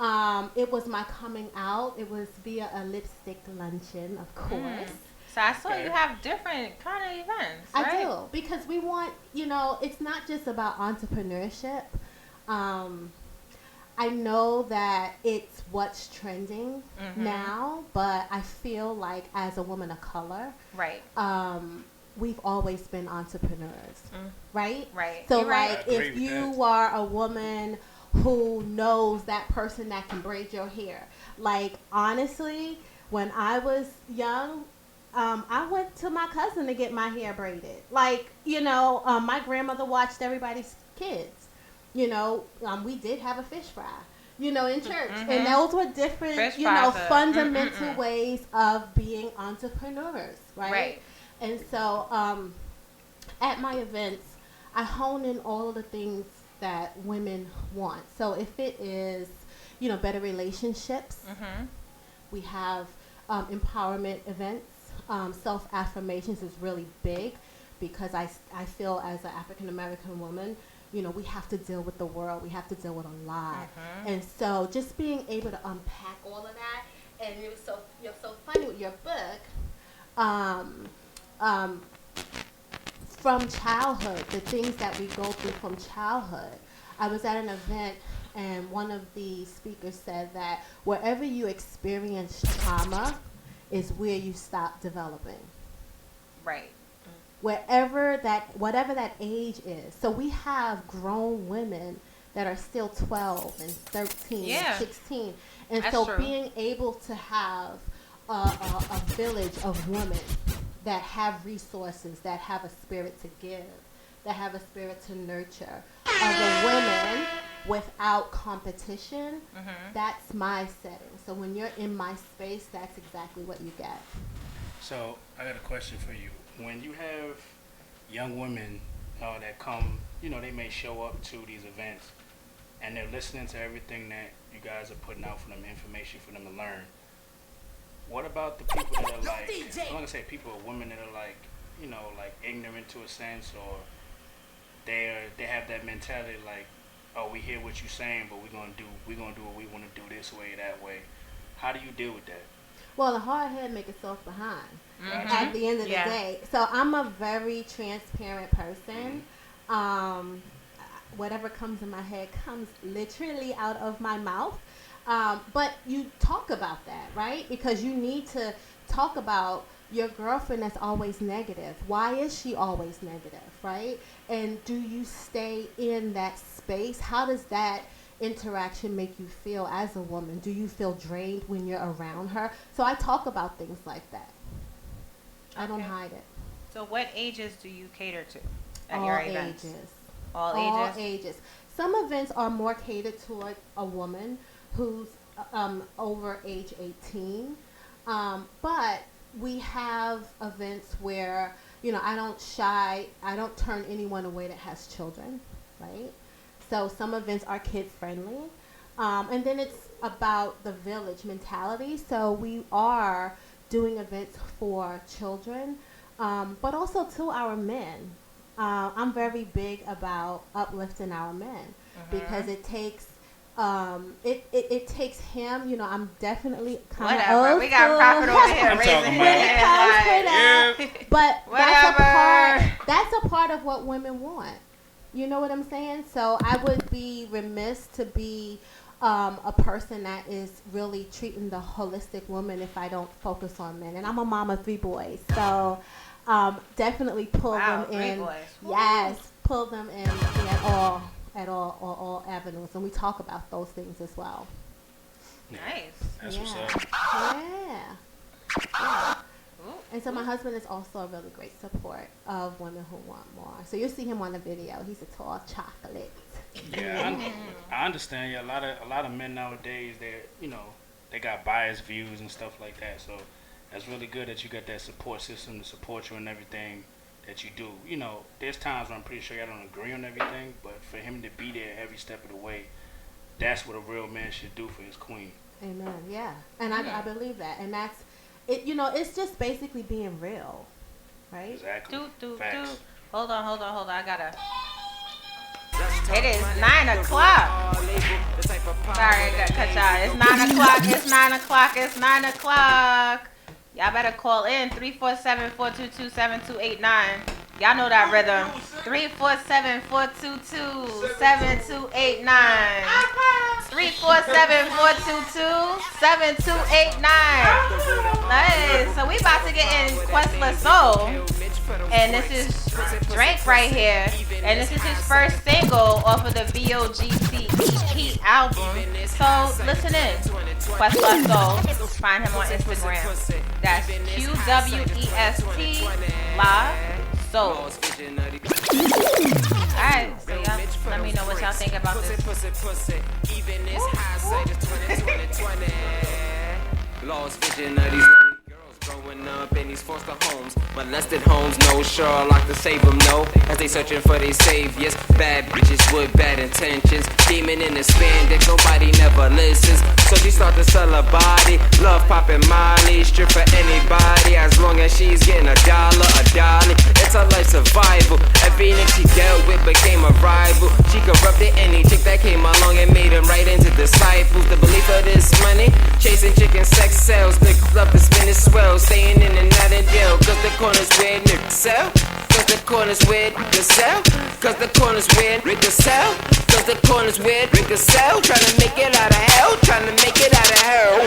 it was my coming out. It was via a lipstick luncheon, of course. So I saw you have different kind of events, right? I do, because we want, it's not just about entrepreneurship. I know that it's what's trending now, but I feel like as a woman of color, Right. we've always been entrepreneurs, right? Right. So, You're right. like, I agree if with you that. are a woman who knows that person that can braid your hair, like, honestly, when I was young, I went to my cousin to get my hair braided. Like, my grandmother watched everybody's kids. We did have a fish fry, in church. And those were different, Fish fries are- fundamental ways of being entrepreneurs, right? Right. And so at my events, I hone in all of the things that women want. So if it is, better relationships, we have empowerment events. Self-affirmations is really big because I feel as an African-American woman, we have to deal with the world. We have to deal with a lot. And so just being able to unpack all of that, and you're so funny with your book, from childhood, the things that we go through from childhood. I was at an event and one of the speakers said that wherever you experience trauma is where you stop developing. Right. Whatever that age is. So we have grown women that are still 12 and 13 Yeah. and 16. And That's so true. being able to have a village of women that have resources, that have a spirit to give, that have a spirit to nurture other women without competition, that's my setting. So when you're in my space, that's exactly what you get. So I got a question for you. When you have young women that come, they may show up to these events and they're listening to everything that you guys are putting out for them, information for them to learn. What about the people that are like, I'm not gonna say people or women that are like, like ignorant to a sense, or they have that mentality like, oh, we hear what you're saying, but we're gonna do what we want to do this way, that way. How do you deal with that? Well, the hard head make it soft behind at the end of the day. So I'm a very transparent person. Whatever comes in my head comes literally out of my mouth. But you talk about that, right? Because you need to talk about your girlfriend that's always negative. Why is she always negative, right? And do you stay in that space? How does that interaction make you feel as a woman? Do you feel drained when you're around her? So I talk about things like that. I don't hide it. So what ages do you cater to at All your events? ages. All All ages? ages. Some events are more catered toward a woman who's over age 18. But we have events where, I don't turn anyone away that has children, right? So some events are kid friendly. And then it's about the village mentality. So we are doing events for children, but also to our men. I'm very big about uplifting our men because it takes it takes him. I'm definitely kind of Whatever. old We got school. Prophet over here I'm raising talking his about When it hand. comes to Like, that, but Whatever. that's a part of what women want. You know what I'm saying? So I would be remiss to be a person that is really treating the holistic woman if I don't focus on men. And I'm a mom of 3 boys, so definitely pull them in. Yes, pull them in at all avenues, and we talk about those things as well. Nice. That's what's up. Yeah. And so my husband is also a really great support of women who want more. So you'll see him on the video. He's a tall chocolate. Yeah, I understand. Yeah, a lot of men nowadays, they got biased views and stuff like that. So that's really good that you got that support system to support you in everything that you do. You know, there's times when I'm pretty sure y'all don't agree on everything, but for him to be there every step of the way, that's what a real man should do for his queen. Amen. Yeah, and I believe that, and that's it. You know, it's just basically being real, right? Exactly. Facts. Hold on. I gotta. It is 9 o'clock. Sorry, I gotta cut y'all. It's 9 o'clock. It's 9 o'clock. Y'all better call in 347-422-7289. Y'all know that rhythm. 347-422-7289. 347-422-7289. Nice. So we about to get in Questless Soul. And this is Drake right here. And this is his first single off of the VOGC EP album. So listen in. Questless Soul. Find him on Instagram. That's QWEST Live Soul. Alright, so y'all let me know what y'all think about this. Lost vision of these lonely girls growing up in these foster homes. Molested homes, no Sherlock to save them, no. As they searching for their saviors. Bad bitches with bad intentions. Demon in the spandex, nobody never listens. So she start to sell her body. Love popping Molly, strip for anybody. As long as she's getting a dollar. It's her life survival. Every nick she dealt with became a rival. She corrupted any chick that came along and made them right into disciples. The belief of this money, chasing chicken sex sales. Niggas love to spin his swell, staying in and out of jail. Cause the corner's where niggas sell. Cause the corner's where niggas sell. Cause the corner's where niggas sell. Cause the corner's where niggas sell. Trying to make it out of hell. Trying to make it out of hell.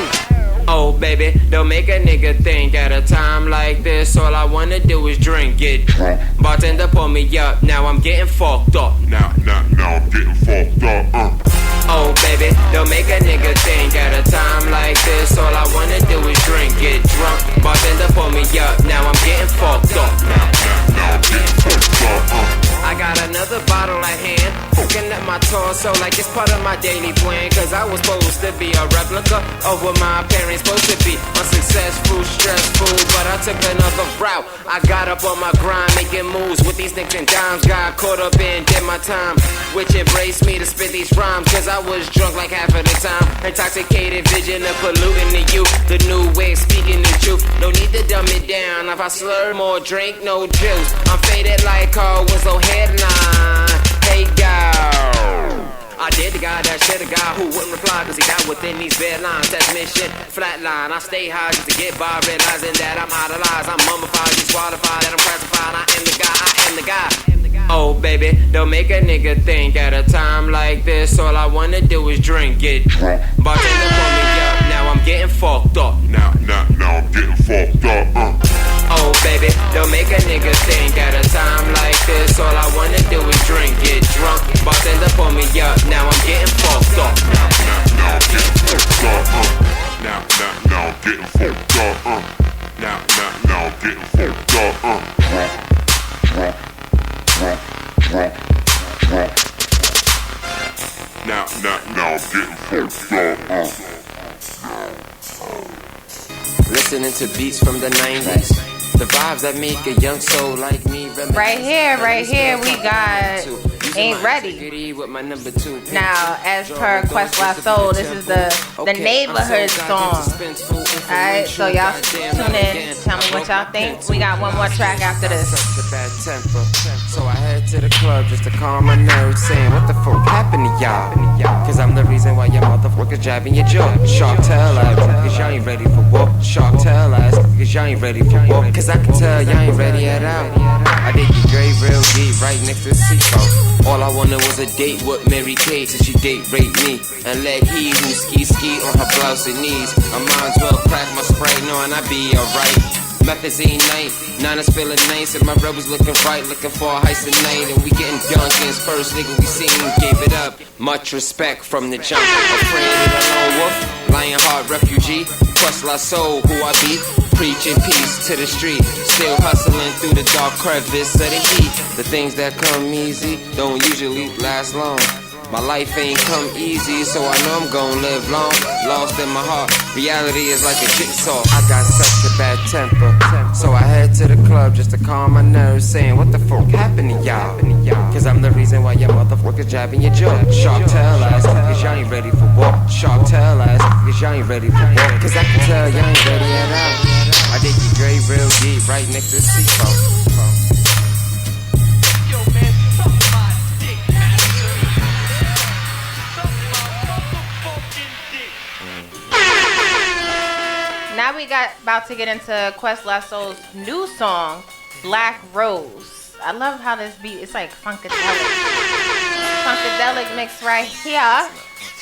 Oh baby, don't make a nigga think at a time like this. All I wanna do is drink, get drunk. Bartender pull me up, now I'm getting fucked up. Now I'm getting fucked up. Oh baby, don't make a nigga think at a time like this. All I wanna do is drink, get drunk. Bartender pull me up, now I'm getting fucked up. Now I'm getting fucked up. I got another bottle at hand, fucking at my torso like it's part of my daily plan. Cause I was supposed to be a replica of what my parents supposed to be. Unsuccessful, stressful, but I took another route. I got up on my grind, making moves with these nicks and dimes. Got caught up in, did my time, which embraced me to spit these rhymes. Cause I was drunk like half of the time. Intoxicated vision of polluting the youth. The new way of speaking the truth. No need to dumb it down. If I slur more, drink no juice. I'm faded like Carl Winslow headline. Hey girl, I did the guy that shit a guy who wouldn't reply cause he got within these bed lines. That's mission, flatline. I stay high just to get by, realizing that I'm idolized. I'm mummified, disqualified, that I'm classified. I am the guy. Oh baby, don't make a nigga think at a time like this. All I wanna do is drink, get drunk. Bartender pull me up, now I'm getting fucked up. Now I'm getting fucked up. Oh baby, don't make a nigga think at a time like this. All I wanna do is drink, get drunk. Bartender pull me up, now I'm getting fucked up. Now I'm getting fucked up. Now I'm getting fucked up. Now I'm getting fucked up. Now I'm getting fucked up. Listening to beats from the 90s. The vibes that make a young soul like me. Right here, we got Ain't Ready. Now, as per Questless Soul, this is the neighborhood song. Alright, so y'all tune in. Tell me what y'all think. We got one more track after this. So I head to the club just to calm my nerves, saying, what the fuck happened to y'all? Cause I'm the reason why y'all motherfuckers jabbing your jaw. Shark tell ass, cause y'all ain't ready for war. Shark tell ass, cause y'all ain't ready for war. Cause I can tell y'all ain't ready at all. I did the great real deep right next to the seatbelt. All I wanted was a date with Mary Kate, so she date rape me. And let he who ski on her blouse and knees. I might as well crack my Sprite knowing I be alright. Methazine night, Nana's feeling nice, and my rebels looking right, looking for a heist tonight. And we getting Dunkin's first nigga we seen, gave it up. Much respect from the jump. Afraid of the lone wolf, Lionheart refugee, Quest La Soul, who I be. Preaching peace to the street, still hustling through the dark crevice of the heat. The things that come easy don't usually last long. My life ain't come easy, so I know I'm gon' live long. Lost in my heart, reality is like a jigsaw. I got such a bad temper, so I head to the club just to calm my nerves, saying, what the fuck happened to y'all? Cause I'm the reason why your motherfuckers jabbing your jaw. Shark tail ass, cause y'all ain't ready for war. Shark tail ass, cause y'all ain't ready for war. Cause I can tell y'all ain't ready at all. I dig you great, real deep, right next to the seafloor. Now we got about to get into Quest La Soul's new song, Black Rose. I love how this beat, it's like funkadelic. Funkadelic mix right here.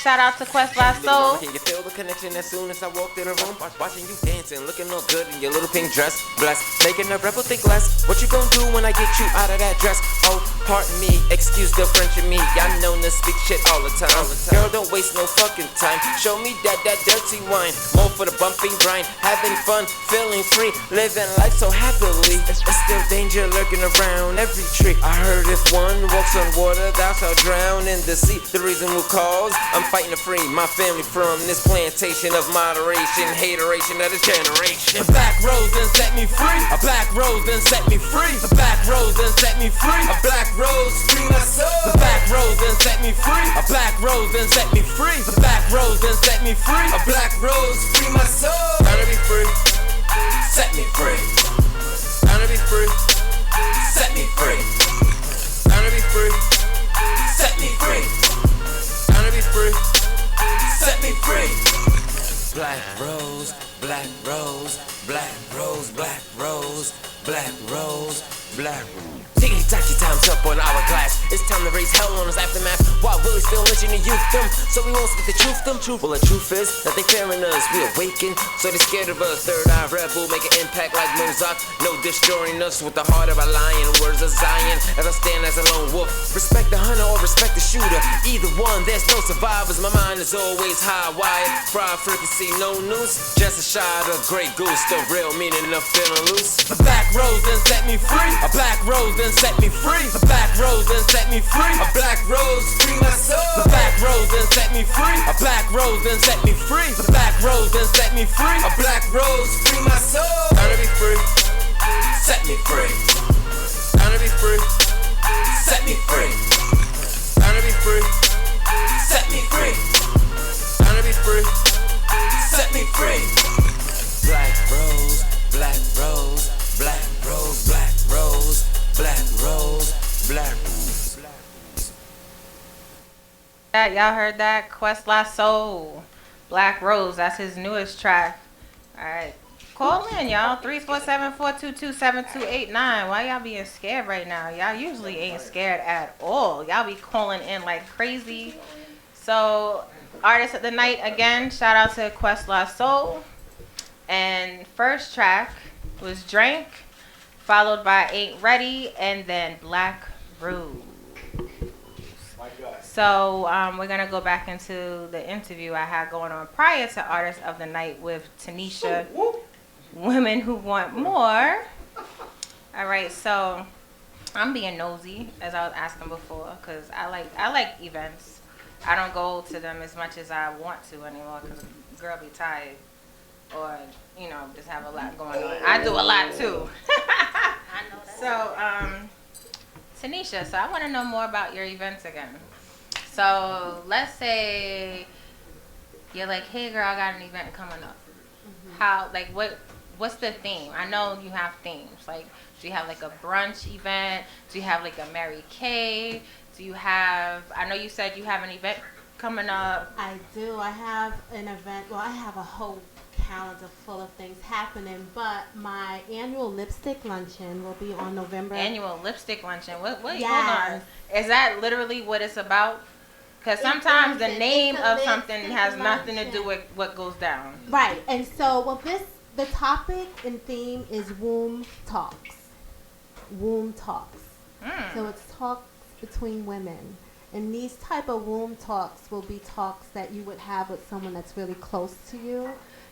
Shout out to Quest La Soul. Can you feel the connection as soon as I walked in the room? Watching you dancing, looking all good in your little pink dress. Blessed, making a rebel think less. What you gonna do when I get you out of that dress? Oh, pardon me, excuse the French in me. Y'all known to speak shit all the time. Girl, don't waste no fucking time. Show me that dirty wine. More for the bumping grind. Having fun, feeling free, living life so happily. It's still danger lurking around every tree. I heard if one walks on water, thou shalt drown in the sea. The reason will cause I'm fighting to free my family from this plantation of moderation, hateration of the generation. A black rose then set me free. A black rose then set me free. A black rose then set me free. A black rose free my soul. The black rose then set me free. A black rose then set me free. The black rose then set me free. A black rose free my soul. Time to be free. Set me free. Time to be free. Set me free. Time to be free. Set me free. Time to be free. Set me free. Black rose, black rose, black rose, black rose, black rose, black rose. Tickety tacky, time's up on hourglass. It's time to raise hell on us aftermath. While Willie's still lynching the youth, them. So we won't speak the truth, them. Well, the truth is that they fearing us. We awaken, so they scared of us. Third eye rebel, make an impact like Mozart. No destroying us with the heart of a lion. Words of Zion, as I stand as a lone wolf. Respect the hunter or respect the shooter. Either one, there's no survivors. My mind is always high wired. Fried frequency, no noose. Just a shot of Grey Goose. The real meaning of feeling loose. A black rose then set me free. A black rose then set me free. A black rose then set me free. A black rose free my soul. The black rose then set me free. A black rose then set me free. The black rose then set me free. A black rose free my soul. Time to be free. Set me free. Time to be free. Set me free. Time to be free. Set me free. Time to be free. Set me free. Black rose, black rose, black rose, black rose, black rose, black rose. Y'all heard that? Quest La Soul, Black Rose. That's his newest track. All right. Call in, y'all. 347-422-7289. Why y'all being scared right now? Y'all usually ain't scared at all. Y'all be calling in like crazy. So, artist of the night again. Shout out to Quest La Soul. And first track was Drink, followed by Ain't Ready, and then Black Rose. So we're going to go back into the interview I had going on prior to Artist of the Night with Tanisha, Women Who Want More. All right, so I'm being nosy, as I was asking before, because I like events. I don't go to them as much as I want to anymore because girl be tired. Or, you know, just have a lot going on. I do a lot too. I know that. So, Tanisha, so I want to know more about your events again. So, let's say you're like, hey girl, I got an event coming up. Mm-hmm. How, like, what's the theme? I know you have themes. Like, do you have like a brunch event? Do you have like a Mary Kay? Do you have, I know you said you have an event coming up. I do. I have an event. Well, I have a whole calendar full of things happening, but my annual lipstick luncheon will be on November. Annual lipstick luncheon. What? Yes. Hold on. Is that literally what it's about? Because sometimes the name of something has nothing to do with what goes down. Right. And so, well, The topic and theme is womb talks. Womb talks. So it's talks between women. And these type of womb talks will be talks that you would have with someone that's really close to you.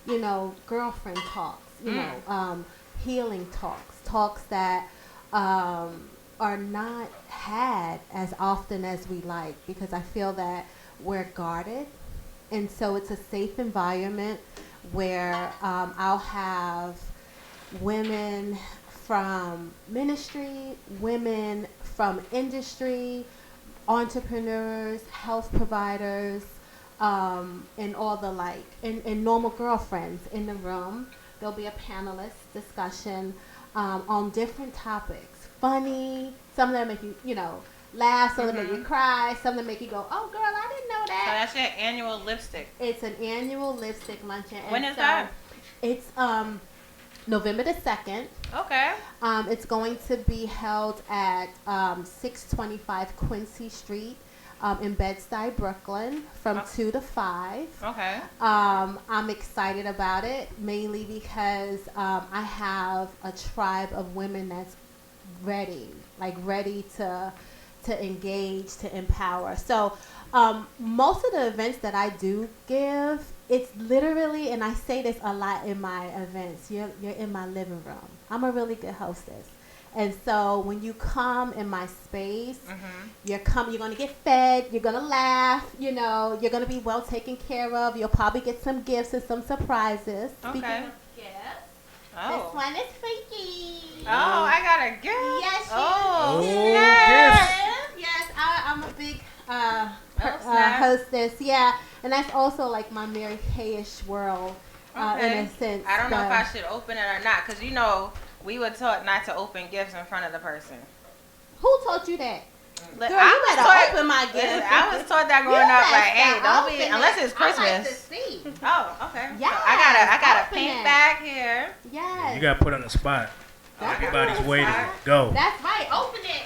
You know, girlfriend talks, you know, healing talks, talks that are not had as often as we like, because I feel that we're guarded. And so it's a safe environment where I'll have women from ministry, women from industry, entrepreneurs, health providers, and all the like, and normal girlfriends in the room. There'll be a panelist discussion on different topics. Funny, some of them make you, you know, laugh, some of them make you cry, some of them make you go, oh girl, I didn't know So that. that's your annual lipstick. It's an annual lipstick luncheon. When is that? It's November the 2nd. Okay. It's going to be held at 625 Quincy Street in Bed-Stuy, Brooklyn, from 2 to 5. Okay. I'm excited about it, mainly because I have a tribe of women that's ready to engage, to empower. So most of the events that I do give, it's literally, and I say this a lot in my events, you're in my living room. I'm a really good hostess. And so when you come in my space, you're going to get fed, you're going to laugh, you know, you're going to be well taken care of. You'll probably get some gifts and some surprises. Okay. Speaking of gifts, this one is for you. Oh, I got a gift. Yes, you Oh, do. snap. Yes, I'm a big snap. hostess. Yeah, and that's also like my Mary Kay-ish world in a sense. I don't know if I should open it or not, because, you know, we were taught not to open gifts in front of the person. Who taught you that? Girl, Girl, you better open my gift. I was taught that growing up, like, hey, don't be, unless it's I like to Christmas. see. Oh, okay. Yes, So I got a open pink it. bag here. Yes. You got put on the spot. That's Everybody's right. waiting. Go. That's right. Open it.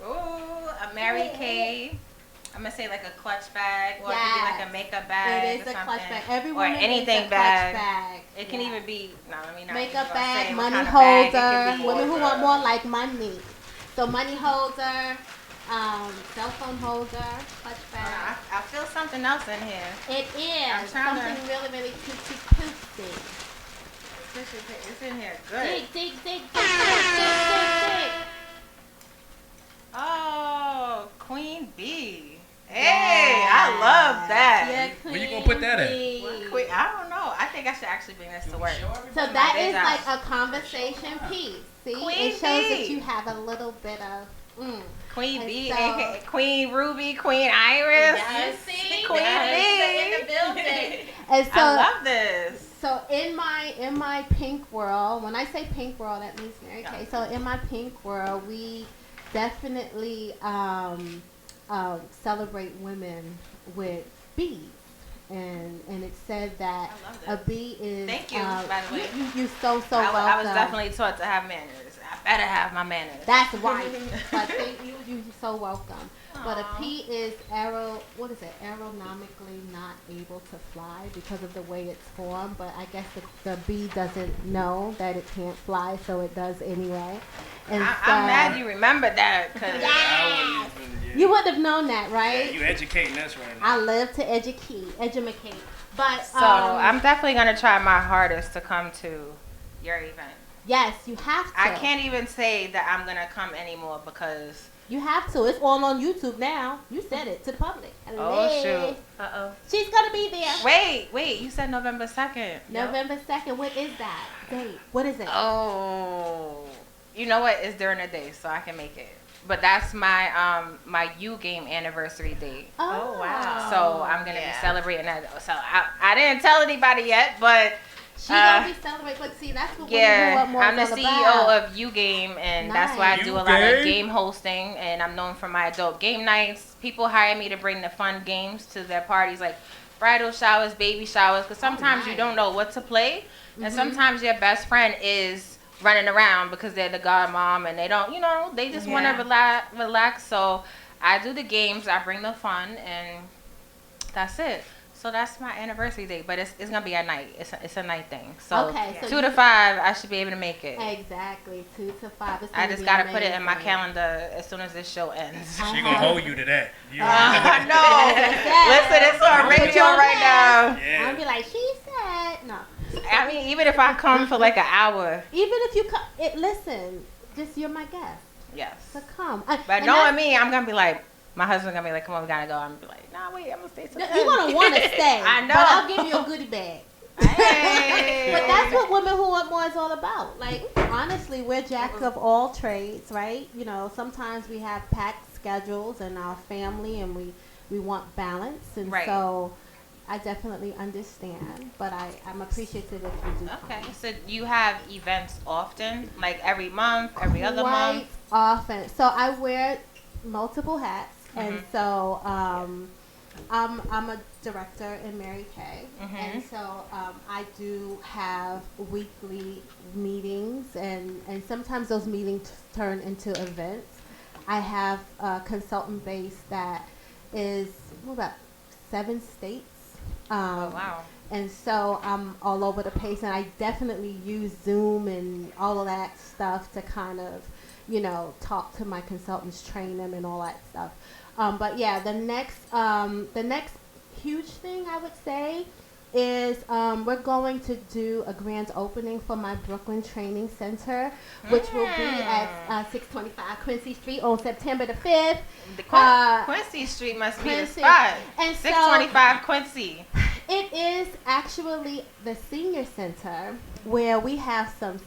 Ooh, a Mary Kay. I'm gonna say like a clutch bag, or it could be Yes. like a makeup bag. It is or a something. clutch bag. Every or woman needs anything a bag. clutch bag. It can Yeah. even be let me not Makeup say bag, what money kind of bag it holder. could be. Women who want more like money. So money holder, cell phone holder, clutch bag. I feel something else in here. It I'm is trying to- something really, really cutesy poosy. It's in here good. Dig. Oh, Queen Bee. Hey, Yes. I love that. Yeah, Where you gonna put that at? Queen, I don't know. I think I should actually bring this to work. So that Big is house. like a conversation piece. See, Queen it shows that bee. you have a little bit of. Queen And Bee, so- aka Queen Ruby, Queen Iris. Yes. See? Queen Yes. Bee. In the building. And so, I love this. So in my pink world, when I say pink world, that means Mary Kay. So in my pink world, we definitely celebrate women with bees. And it said that I love a this. bee is. Thank you, by the way. You so welcome. I was definitely taught to have manners. I better have my manners. That's right. But thank you. You're so welcome. But a Aw. pea is aeronomically not able to fly because of the way it's formed. But I guess the bee doesn't know that it can't fly, so it does anyway. And I'm mad you remembered that. Cause Yes. You would have known that, right? You educating us right now. I live to educate. But So I'm definitely gonna try my hardest to come to your event. yes, you have to. I can't even say that I'm gonna come anymore because You have to. It's all on YouTube now. You said it to the public. oh shoot. Uh-oh. She's gonna be there. Wait, you said November 2nd. November 2nd. What is that date? What is it? Oh. You know what? It's during the day, so I can make it. But that's my my U game anniversary date. Oh, wow. So I'm gonna be celebrating that. So I didn't tell anybody yet, but She's gonna be celebrating. But see, that's what yeah, Women Who Up I'm the More's all CEO about. of U Game, and that's why I Nice. do a lot U-Game? of game hosting, and I'm known for my adult game nights. People hire me to bring the fun games to their parties, like bridal showers, baby showers, because sometimes you nice. don't know what to play, and sometimes your best friend is running around because they're the godmom, and they don't, they just want to relax. So I do the games, I bring the fun, and that's it. So that's my anniversary date, but it's gonna be at night. It's a night thing. So Okay, so 2 to 5, I should be able to make it. Exactly, 2 to 5. It's I gonna just be gotta put it in my amazing. calendar as soon as this show ends. She gonna hold you to that. You I know. Listen, it's on radio right now. Yeah. I'll be like, she said no. I mean, even if I come for like an hour, Even if you come, listen, just you're my guest, yes. so come. But And knowing me, I'm gonna be like, my husband's gonna be like, come on, we gotta go. I'm gonna be like, nah, wait, I'm gonna stay till that's- 10. you're gonna want to stay. I know. But I'll give you a goodie bag. Hey. But that's what Women Who Want More is all about. Like, honestly, we're jacks of all trades, right? You know, sometimes we have packed schedules in our family and we want balance. And Right. so I definitely understand. But I'm appreciative if you do Okay, come. so you have events often, like every month, every other Quite month. often. So I wear multiple hats. And Mhm. so I'm a director in Mary Kay, Mhm. and so I do have weekly meetings, and sometimes those meetings turn into events. I have a consultant base that is about 7 states. Oh wow. And so I'm all over the place, and I definitely use Zoom and all of that stuff to kind of, talk to my consultants, train them, and all that stuff. But yeah, the next huge thing I would say is we're going to do a grand opening for my Brooklyn Training Center, which will be at 625 Quincy Street on September the 5th. The Quincy Street must be the Quincy. spot. And so 625 Quincy. it is actually the senior center where we have some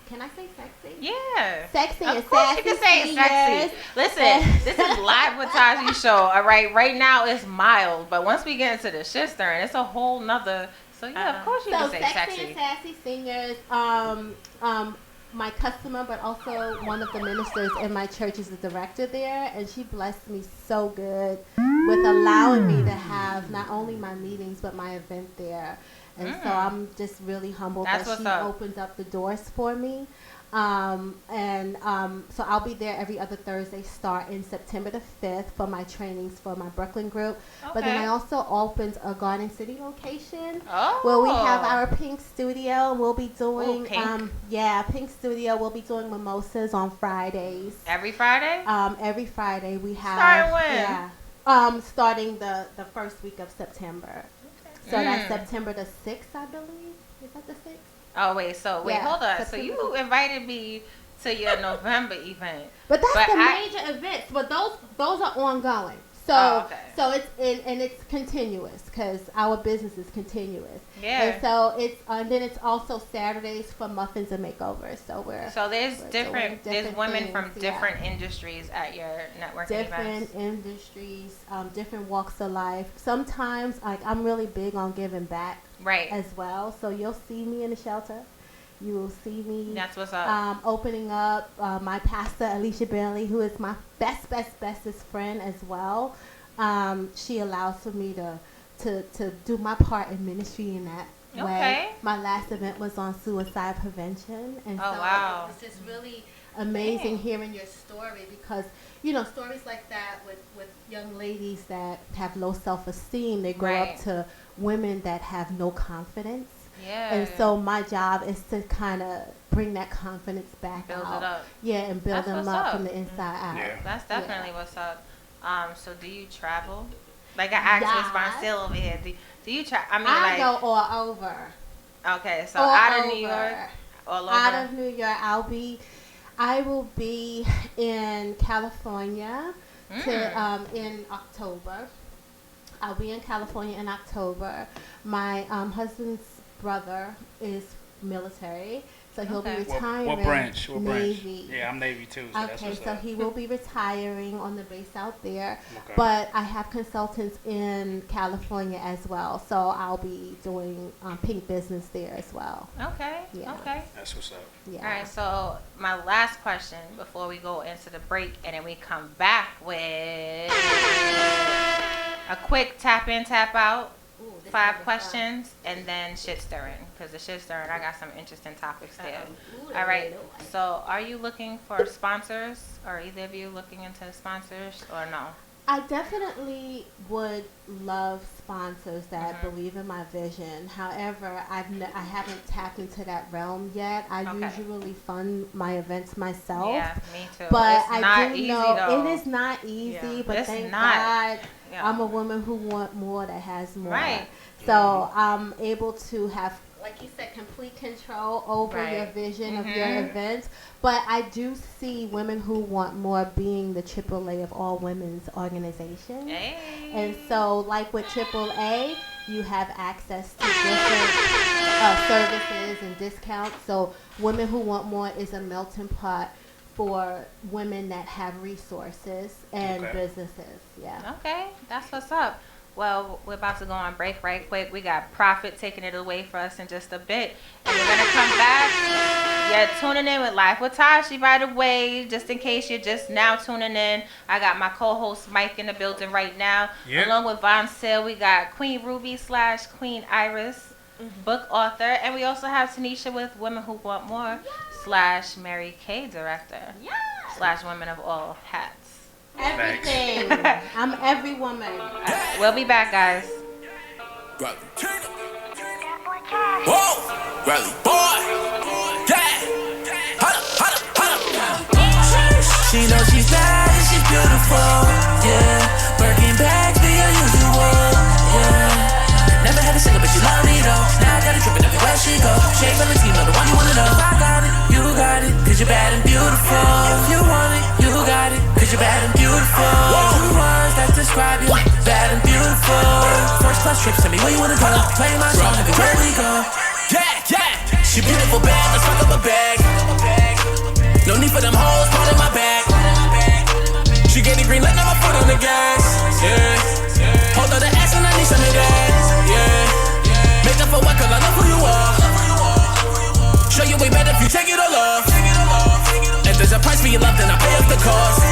can I say sexy? Yeah. Sexy and Of course sassy you can say it's seniors. sexy. Listen, this is live with Taji show. All right. Right now it's mild, but once we get into the shit stirring, it's a whole nother. So yeah, of course you So can say sexy sexy. and sassy singers. My customer, but also one of the ministers in my church is the director there, and she blessed me so good with allowing me to have not only my meetings but my event there. And so I'm just really humbled That's that what's she up. opens up the doors for me. So I'll be there every other Thursday starting September the 5th for my trainings for my Brooklyn group. But then Okay. I also opened a Garden City location Oh. where we have our Pink Studio. We'll be doing, Pink. Pink Studio. We'll be doing mimosas on Fridays. Every Friday? Every Friday we have. Starting when? Yeah. Starting the first week of September. So that's September the 6th, I believe. Is that the 6th? Oh wait, hold on. So September. you invited me to your November event. But that's But the I- major events. But those are ongoing. So Oh, okay. so it's continuous because our business is continuous. Yeah. And so then it's also Saturdays for muffins and makeovers. So there's we're different doing there's women things, from yeah. different industries at your networking different events. industries, different walks of life. Sometimes like I'm really big on giving back Right. as well. So you'll see me in the shelter. You will see me. That's what's up. Opening up my pastor Alicia Bailey, who is my bestest friend as well. She allows for me to do my part in ministry in that way. Okay. My last event was on suicide prevention, and Oh, so wow. it was just really amazing hearing your story because stories like that with young ladies that have low self-esteem, they grow Right. up to women that have no confidence. Yeah. And so my job is to kind of bring that confidence back Build out. it up. Yeah, and build That's them what's up up. from the inside out. Yeah. That's definitely what's up. So do you travel? Like I asked Miss Yes. Marcel over here. Do you travel? I mean, I like go all over. okay, so all out of over. New York, all over. Out of New York, I will be in California in October. I'll be in California in October. My husband's brother is military, so he'll Okay. be retiring. What branch? What Navy. branch? Yeah, I'm Navy too. So that's Okay, what's so up. he will be retiring on the base out there. Okay. But I have consultants in California as well, so I'll be doing pink business there as well. Okay. Yeah. Okay. That's what's up. Yeah. All right. So my last question before we go into the break, and then we come back with a quick tap in, tap out. Ooh, this 5 is questions and then shit stirring, because the shit stirring, I got some interesting topics there. Ooh, All right. Lord. So are you looking for sponsors? Are either of you looking into sponsors or no? I definitely would love sponsors that believe in my vision. However, I haven't tapped into that realm yet. I usually fund my events myself. Yeah, me too. But it's I not do easy, know though. it is not easy. Yeah. But It's thank not. God Yeah. I'm a woman who want more that has more. Right. So I'm able to have, like you said, complete control over Right. your vision of your events. But I do see women who want more being the AAA of all women's organizations. Hey. And so, like with AAA, you have access to different services and discounts. So Women Who Want More is a melting pot for women that have resources and businesses. Yeah. Okay, that's what's up. Well, we're about to go on break right quick. We got Prophet taking it away for us in just a bit. And we're going to come back. Yeah, tuning in with Life with Taji, by the way. Just in case you're just now tuning in, I got my co-host Mike in the building right now. Yep. Along with Von Sale, we got Queen Ruby / Queen Iris, book author. And we also have Tanisha with Women Who Want More / Mary Kay director / Women of All Hats. Everything. I'm every woman. We'll be back, guys. Whoa, Rally boy, yeah. She knows she's bad and she's beautiful, yeah. Birkin bags be her usual, yeah. Never had a single, but she love me though. Now I got it dripping everywhere she go. Shea Valentino, the one you wanna know. If I got it, you got it, 'cause you're bad and beautiful. If you want it, you got it, 'cause you're bad and beautiful. Two words that describe you, bad and beautiful. First class trips, tell me where you wanna go. Play my song everywhere we go. Yeah, yeah. She beautiful bad, let's fuck up a bag. No need for them hoes, part of my bag. She get the green light, now my foot on the gas. Yeah. Hold on the ass and I need some of that. Yeah. Make up for what, 'cause I know who you are. Show you way better if you take it all off. If there's a price for your love, then I'll pay up the cost.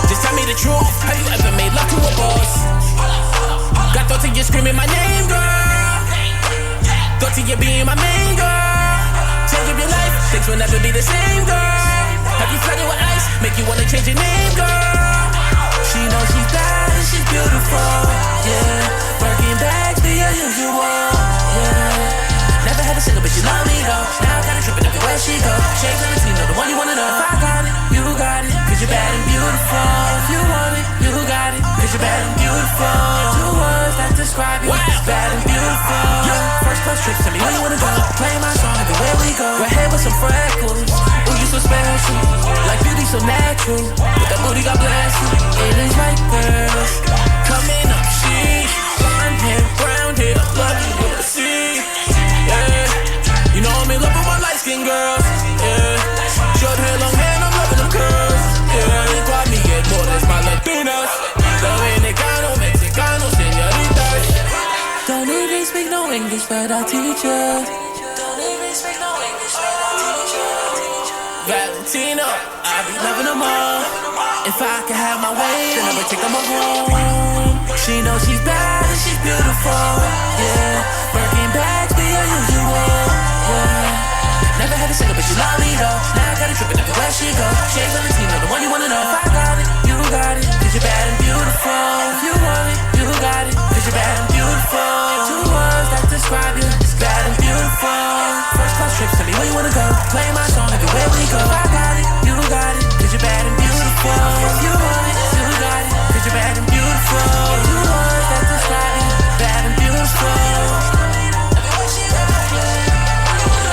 Just tell me the truth, have you ever made love to a boss? Got thoughts of you screaming my name, girl. Thoughts of you being my main girl. Change up your life, things will never be the same, girl. Have you flooded with ice, make you wanna change your name, girl. She knows she's bad and she's beautiful, yeah. Birkin bags be her usual, yeah. Never had a single, but you love me though. Now I got it dripping everywhere she go. Shea Valentino, the one you wanna know. If I got it, you got it, 'cause you're bad and beautiful. If you want it, you got it, 'cause you're bad and beautiful. Two words that describe you, bad and beautiful. First class trips, tell me where you wanna go. Play my song everywhere we go. We're here with some freckles. Ooh, you so special, like beauty so natural. With that booty, God bless you. It is right, girls. Coming up, she blonde hair, brown hair, love you wanna see. Yeah, you know I'm in love with my light-skinned girls. Yeah, short hair, long hair, and I'm loving them curls. Yeah, they call me more my Latinas. Dominicano, Mexicano, señoritas. Don't even speak no English, but I teach us. Don't even speak no English, but I teach us. Valentino, I be loving them all. If I could have my way, then I would take them home. She knows she's bad and she's beautiful, yeah. Birkin bags be her usual, yeah. Never had a single, but she love me though. Now I got it dripping everywhere she go. Shea Valentino, the one you wanna know. If I got it, you got it, 'cause you're bad and beautiful. If you want it, you got it, 'cause you're bad and beautiful. Two words that describe you, bad and beautiful. First class trips, tell me where you wanna go. Play my song everywhere we go. If I got it, you got it, 'cause you're bad and beautiful. If you want it, you got it, 'cause you're bad and beautiful. Two words that describe you, bad and beautiful.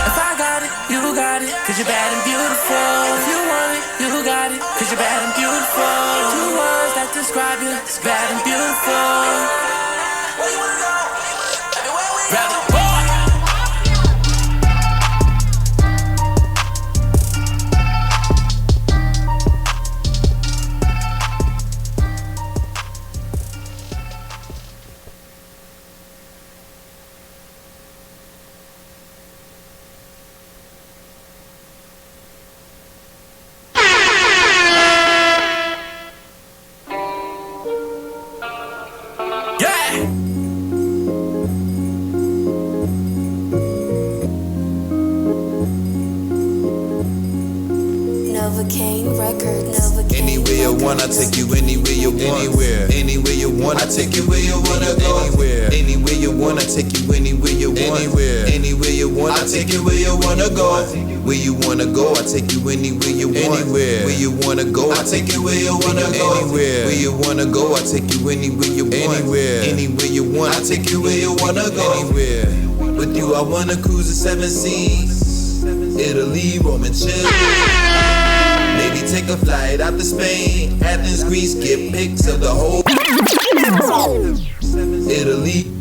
If I got it, you got it, 'cause you're bad and beautiful. If you want it, you got it, 'cause you're bad and beautiful. Two words that describe you, bad and beautiful. Where you wanna go? Everywhere we go. Anywhere you want, I'll take you anywhere you Anywhere, anywhere you want, I take you where you wanna go. Anywhere, anywhere you want, I take you anywhere you want. Anywhere, anywhere you want, I take you where you wanna go. Where you wanna go, I take you anywhere you want. Anywhere, where you wanna go, I take you where you wanna go. Anywhere, where you wanna go, I take you anywhere you want. Anywhere, anywhere you want, I take you where you wanna go. Anywhere, with you I wanna cruise the 7 seas, Italy, Rome, and Chile. Maybe take a flight out to Spain, Athens, Greece, get pics of the whole Italy.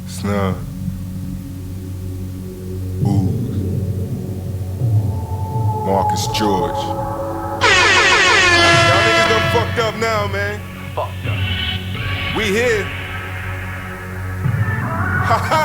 Snug. Ooh. Marcus George. Y'all niggas done fucked up now, man. Fucked up. We here. Ha ha.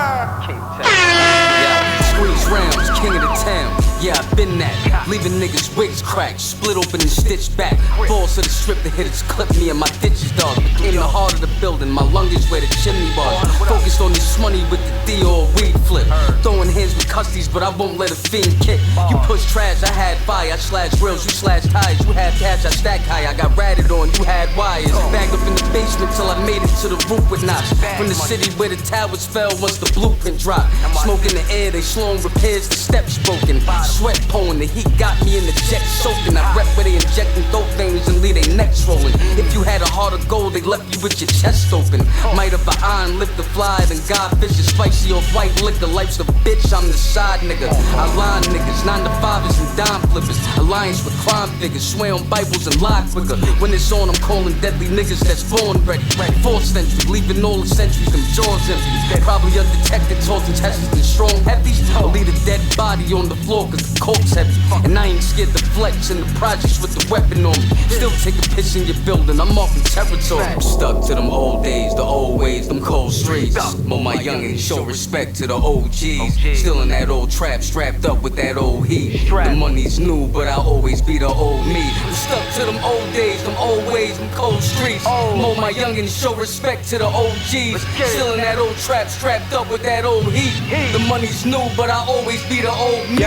Yeah, squeeze rounds, king of the town. Yeah, I've been that. Leaving niggas wigs cracked, split open and stitched back. Balls to the strip, the hitters clip me in my ditches, dog. Became the heart of the building, my lung is where the chimney was. Focused on this money with the Dior weed flip. Throwing hands with custies, but I won't let a fiend kick. You push trash, I had fire. I slash rails, you slash tires. You had cash, I stacked high. I got ratted on, you had wires. Bagged up in the basement till I made it to the roof with knots. From the city where the towers fell once the blueprint dropped. Smoke in the air, they slowing repairs, the steps broken. Sweat pouring, the heat got me in the jet soaking. I rep where they injecting dope veins and leave they necks rolling. If you had a heart of gold, they left you with your chest open. Might have an iron, lift the fly, then God fish is spicy or white liquor. Life's a bitch, I'm the side nigga. I line niggas, 9 to 5ers and dime flippers. Alliance with crime figures, swear on Bibles and lie quicker. When it's on, I'm calling deadly niggas that's born ready. 4th century, leaving all the centuries, them jaws empty. Probably undetected, tossing intestines and strong heavies. I'll leave a dead body on the floor cause the corpse heavy. And I ain't scared to flex in the projects with the weapon on me. Still take a piss in your building, I'm off in territory. I'm stuck to them old days, the old ways, them cold streets. Mo my youngin', show respect to the OGs. Still in that old trap, strapped up with that old heat. The money's new, but I'll always be the old me. I'm stuck to them old days, them old ways, them cold streets. Mo my youngin', show respect to the OGs. Still in that old trap, strapped up with that old heat. The money's new, but I'll always be the old me.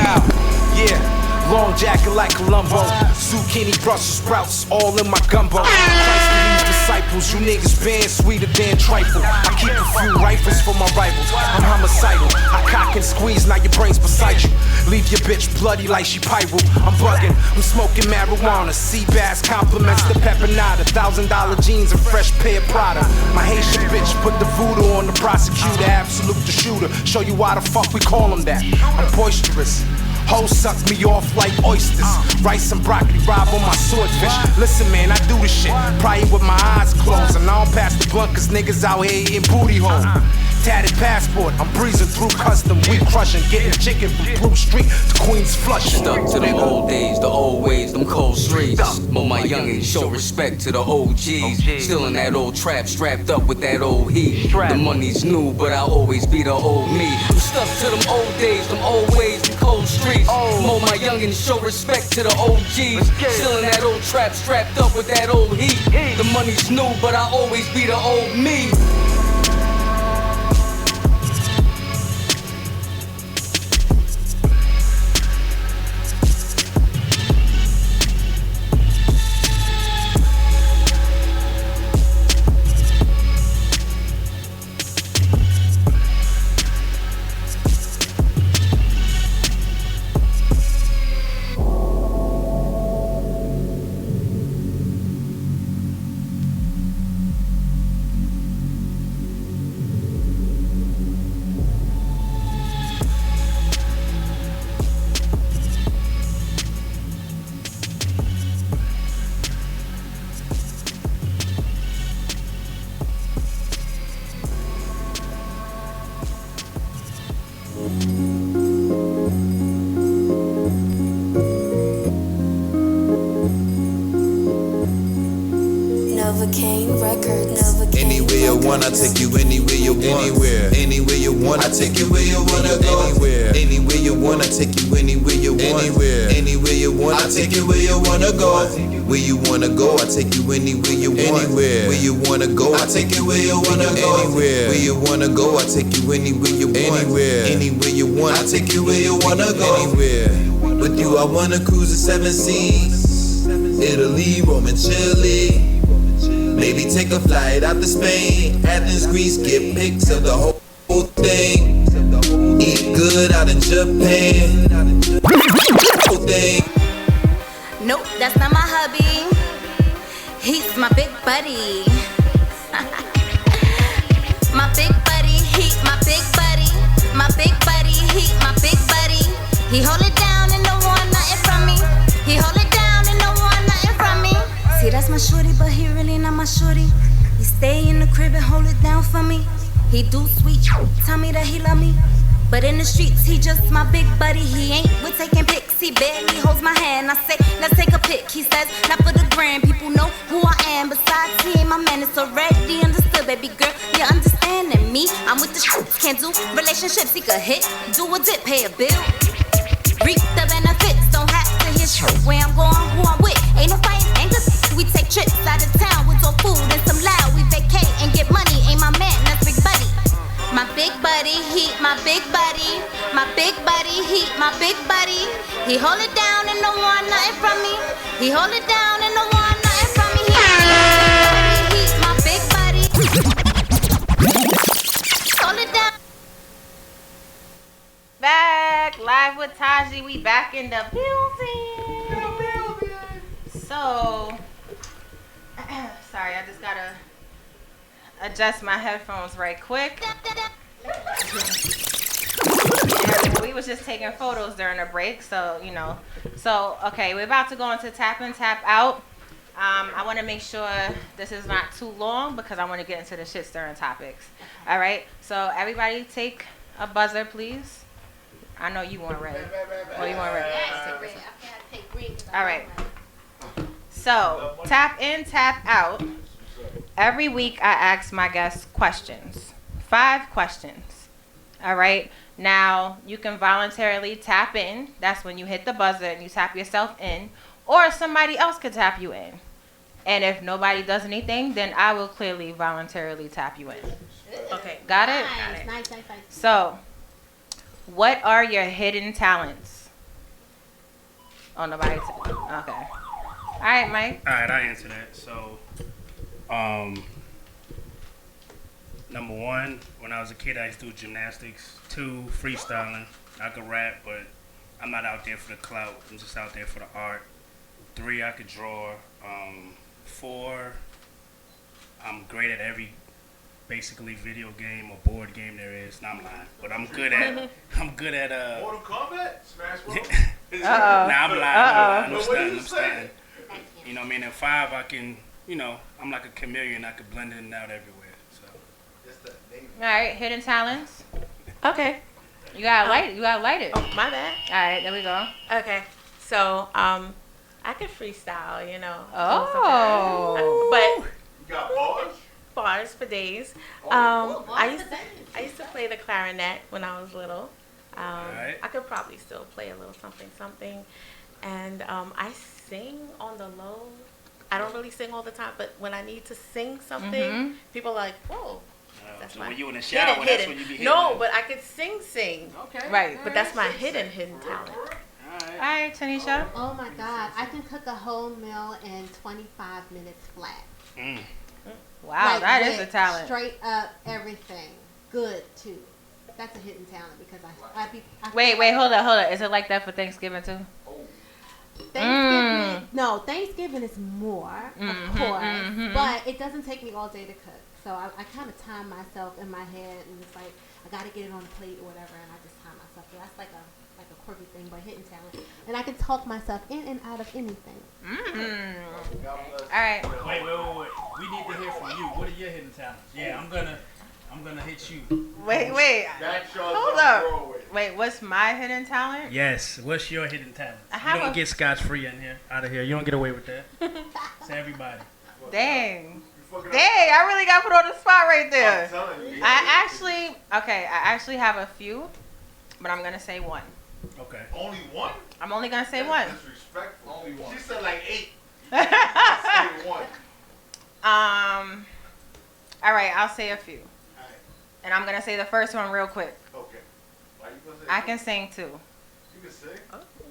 Yeah, long jacket like Columbo. Zucchini, Brussels sprouts, all in my gumbo. Christ to these disciples, you niggas been sweeter than trifle. I keep a few rifles for my rivals. I'm homicidal, I cock and squeeze, now your brain's beside you. Leave your bitch bloody like she pyro. I'm bugging, I'm smoking marijuana. Sea bass compliments the pepperada. $1,000 jeans and fresh pair of Prada. My Haitian bitch put the voodoo on the prosecutor. Absolute the shooter, show you why the fuck we call him that. I'm boisterous. Hoes suck me off like oysters. Rice and broccoli rob on my swordfish. Listen, man, I do this shit probably with my eyes closed. And I don't pass the blunt cause niggas out here eating booty hole. Tatted passport, I'm breezing through custom. We crushing, getting chicken from Blue Street to Queens Flushing. Stuck to them old days, the old ways, them cold streets. Mo my youngin', show respect to the OGs. Still in that old trap, strapped up with that old heat. The money's new, but I'll always be the old me. I'm stuck to them old days, them old ways, them cold streets. Mo my youngin', show respect to the OGs. Still in that old trap, strapped up with that old heat. The money's new, but I'll always be the old me. Anywhere you want, I take you anywhere you want. Anywhere you want, I take you where you wanna go. Anywhere you want, I take you anywhere you want. Anywhere you want, I take you where you wanna go. Where you wanna go, I take you anywhere you want. Where you wanna go, I take you where you wanna go. Where you wanna go, I take you anywhere you want. Anywhere you want, I take you where you wanna go. Anywhere. With you, I wanna cruise the 7 seas, Italy, Rome, and Chile. Maybe take a flight out to Spain, Athens, Greece, get pics of the whole thing. Eat good out in Japan. Whole thing. Nope, that's not my hubby. He's my big buddy. My big buddy, he my big buddy. My big buddy, he my big buddy. He hold it down and don't want nothing from me. He hold it down and don't want nothing from me. See, that's my shorty, but he really not my shorty. He stay in the crib and hold it down for me. He do sweet, tell me that he love me. But in the streets, he just my big buddy. He ain't with taking pics, he barely holds my hand. I say, let's take a pic. He says, not for the gram, people know who I am. Besides, he ain't my man, it's already understood, baby girl. You understanding me? I'm with the shoots, can't do relationships. He could hit, do a dip, pay a bill. Reap the benefits, don't have to hear where I'm going, who I'm with. Ain't no fighting, ain't good. We take trips out of town with all food and some loud. We vacate and get money, ain't my man, that's big buddy. My big buddy, he my big buddy. My big buddy, he my big buddy. He hold it down and don't want nothing from me. He hold it down and don't want nothing from me. He my big buddy. Hold it down. Back live with Taji. We back in the building. So, sorry, I just gotta adjust my headphones right quick. We was just taking photos during the break, so you know. So okay, we're about to go into tap in, tap out. I want to make sure this is not too long because I want to get into the shit stirring topics. All right, so everybody take a buzzer, please. I know you want red. Oh, you want red? All right. So tap in, tap out. Every week I ask my guests questions. 5 questions. All right. Now you can voluntarily tap in. That's when you hit the buzzer and you tap yourself in. Or somebody else could tap you in. And if nobody does anything, then I will clearly voluntarily tap you in. Okay. Got it? Nice. So, what are your hidden talents? Oh, nobody. Okay. All right, Mike. All right, I answer that. So, number 1, when I was a kid, I used to do gymnastics. 2, freestyling. I could rap, but I'm not out there for the clout. I'm just out there for the art. 3, I could draw. 4, I'm great at every basically video game or board game there is. No, I'm lying, but I'm good at Mortal Kombat? Smash Bros? Nah, I'm lying. I'm stunning. You know what I mean? And 5, I can, I'm like a chameleon. I could blend in and out everywhere. So. All right, hidden talents. Okay. You gotta light it. You gotta light it. Oh, my bad. All right, there we go. Okay. So, I could freestyle, Oh. But You got bars? bars for days. bars I for used to play the clarinet when I was little. Alright. I could probably still play a little something. And I sing on the low. I don't really sing all the time, but when I need to sing something, people are like, whoa. That's So my when you in the shower, hidden. that's when you be hitting No, it. but I could sing. Okay. Right. But that's my hidden talent. All right, Tanisha. Oh my God, I can cook a whole meal in 25 minutes flat. Wow, Like, that is a with talent. Straight up everything. Good too. That's a hidden talent because I Wait, hold up. Is it like that for Thanksgiving too? Thanksgiving, no, Thanksgiving is more, of course, but it doesn't take me all day to cook. So I kind of time myself in my head, and it's like I got to get it on the plate or whatever, and I just time myself. So that's like a quirky thing, but hidden talent, and I can talk myself in and out of anything. All right. Wait. We need to hear from you. What are your hidden talents? Yeah, I'm gonna hit you. Wait. Hold up. Wait, what's my hidden talent? Yes. What's your hidden talent? You don't get scotch free out of here. You don't get away with that. It's everybody. Dang, I really got put on the spot right there. I'm telling you. I actually have a few, but I'm gonna say one. Okay. Only one? I'm only gonna say one. Disrespectful. Only one. She said like 8. Say one. All right, I'll say a few. And I'm gonna say the first one real quick. Okay. Why you gonna say I can sing too. You can sing?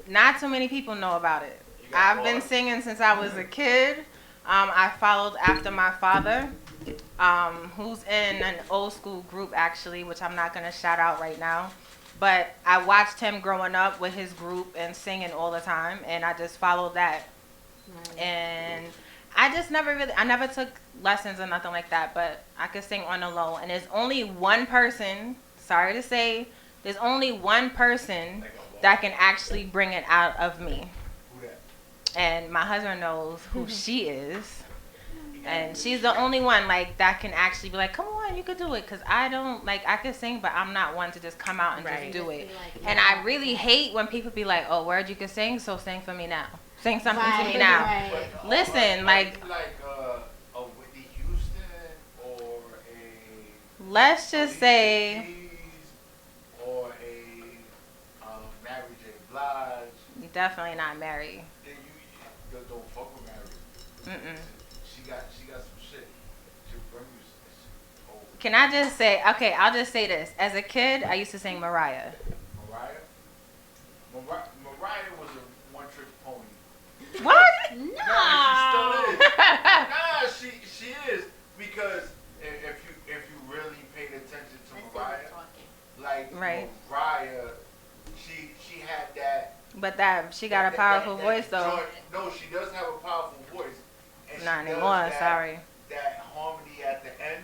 Not too many people know about it. You got I've been bars? singing since I was a kid. I followed after my father, who's in an old school group actually, which I'm not gonna shout out right now. But I watched him growing up with his group and singing all the time, and I just followed that. And I just I never took lessons or nothing like that, but I could sing on the low. And there's only one person, sorry to say, there's only one person that can actually bring it out of me. And my husband knows who she is. And she's the only one like that can actually be like, come on, you could do it. Because I don't, like, I could sing, but I'm not one to just come out and just do it. And I really hate when people be like, oh, word, you can sing, so sing for me now. Sing something to me now. Right. Listen, like a Whitney Houston or a let's just say or a Mary J. Blige. you're definitely not married. Then you don't fuck with Mary. She got some shit. She'll bring you some. Oh. Can I just say, okay, I'll just say this. As a kid, I used to sing Mariah. Mariah was a one-trick pony. What? No. Nah, she still is. Nah, she is because if you really paid attention to Mariah, like Mariah, she had that. But she got a powerful voice though. No, she does have a powerful voice. And not anymore. Sorry. That harmony at the end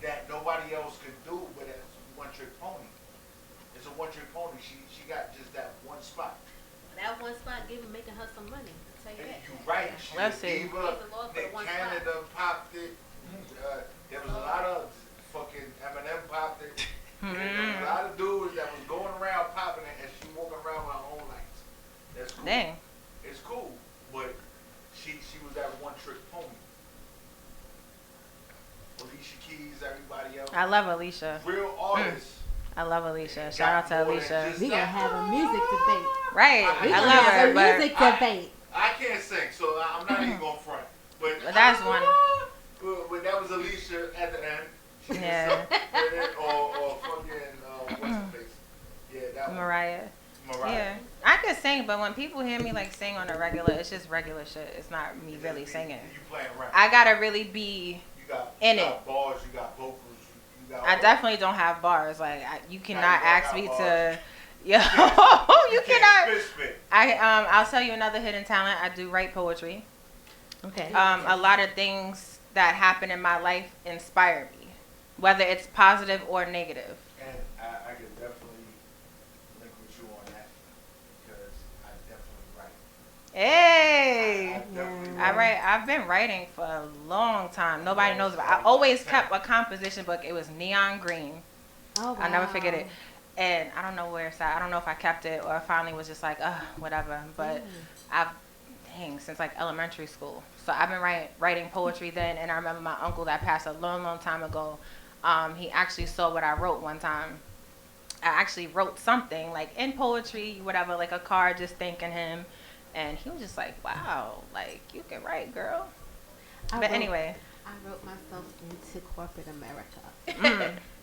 that nobody else could do, but it's one-trick pony. It's a one-trick pony. She got just that one spot. That one spot making her some money. I'll tell you that. You're right. Let's see. Canada popped it. There was a lot of fucking Eminem popped it. There was a lot of dudes that was going around popping it, and she walking around with her own lights. That's cool. Dang. It's cool, but she was that one-trick pony. Alicia Keys, everybody else. I love Alicia. Real artists. I love Alicia. Shout out to Alicia. We gonna have a music debate. Right. We I gonna love have her. a music debate. I can't sing, so I'm not even going front. But that's one. But that was Alicia at the end. Yeah. Or fucking, what's her face? Yeah, that one. Mariah. Yeah. I could sing, but when people hear me like sing on a regular, it's just regular shit. It's not me really singing. You playing around. I gotta really be in it. Bars, you got vocals, you got I definitely don't have bars. Like you cannot ask me to. Yo, you cannot. I'll tell you another hidden talent. I do write poetry. Okay. A lot of things that happen in my life inspire me, whether it's positive or negative. And I can definitely link with you on that because I definitely write. Hey, I've been writing for a long time. Nobody knows about it. I always kept a composition book. It was neon green. Oh, wow. I'll never forget it. And I don't know where it's at. I don't know if I kept it or I finally was just like, whatever. But since like elementary school. So I've been writing poetry then. And I remember my uncle that passed a long, long time ago. He actually saw what I wrote one time. I actually wrote something like in poetry, whatever, like a card just thanking him. And he was just like, wow, like you can write, girl. Anyway. I wrote myself into corporate America.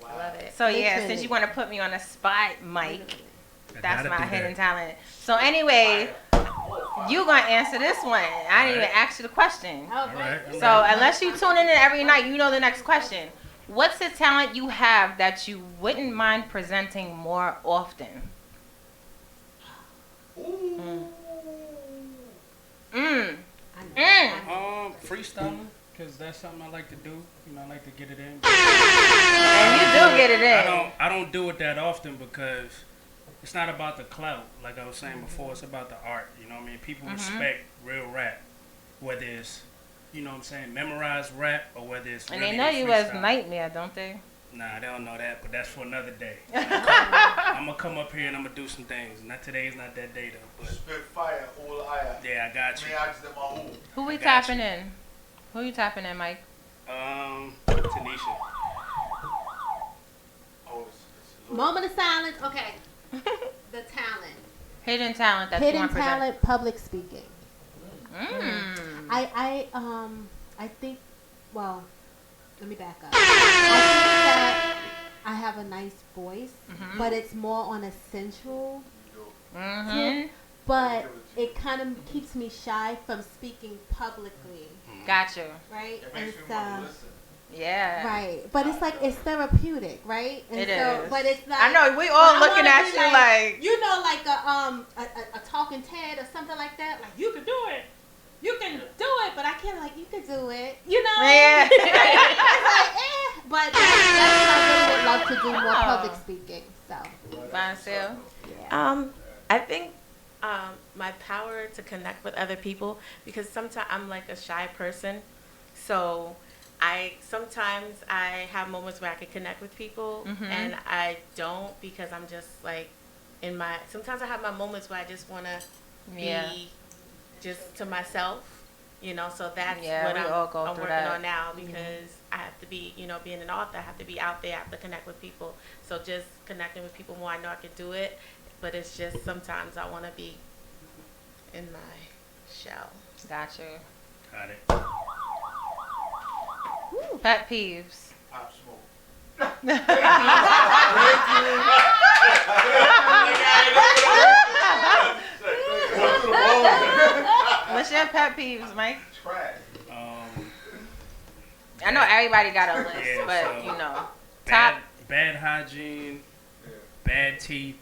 I love it. So yeah, since you want to put me on the spot, Mike, that's my hidden talent. So anyway, you gonna answer this one. I didn't even ask you the question. So unless you tune in every night, you know the next question. What's the talent you have that you wouldn't mind presenting more often? Freestyling, because that's something I like to do. You know, I like to get it in. And you do get it in. I don't do it that often because it's not about the clout. Like I was saying before, it's about the art. You know what I mean? People respect real rap, whether it's, you know what I'm saying, memorized rap or whether it's and really they know you as freestyle. Nightmare, don't they? Nah, they don't know that, but that's for another day. I'm gonna come up here and I'm gonna do some things. Not today's not that day though. But spit fire, all I. Yeah, I got you. Who we tapping in? Who you tapping in, Mike? Tanisha. Moment of silence. Okay. The talent. Hidden talent that you Hidden want to present. talent, public speaking. I think, well, let me back up. I think that I have a nice voice, but it's more on a sensual tip, but it kind of keeps me shy from speaking publicly Got you. right? It And makes me so, want to listen. Yeah. right, but it's like it's therapeutic, right? And It so, is. but it's like I know we but all I looking wanna at be you like you know, like a talking TED or something like that. Like you can do it, you can do it, but I can't like you can do it, you know? Yeah. It's like, but that's what I really would love to do more public speaking. So, Bonsil. I think my power to connect with other people, because sometimes I'm like a shy person, so sometimes I have moments where I can connect with people, and I don't because I'm just like sometimes I have my moments where I just want to be just to myself, so that's what I'm working on now, because I have to be, being an author, I have to be out there, I have to connect with people. So just connecting with people more, I know I can do it, but it's just sometimes I want to be in my shell. Got you. Got it. Pet peeves. Pop smoke. What's your pet peeves, Mike? Trash. I know everybody got a list, Yeah, but so top. Bad hygiene, bad teeth,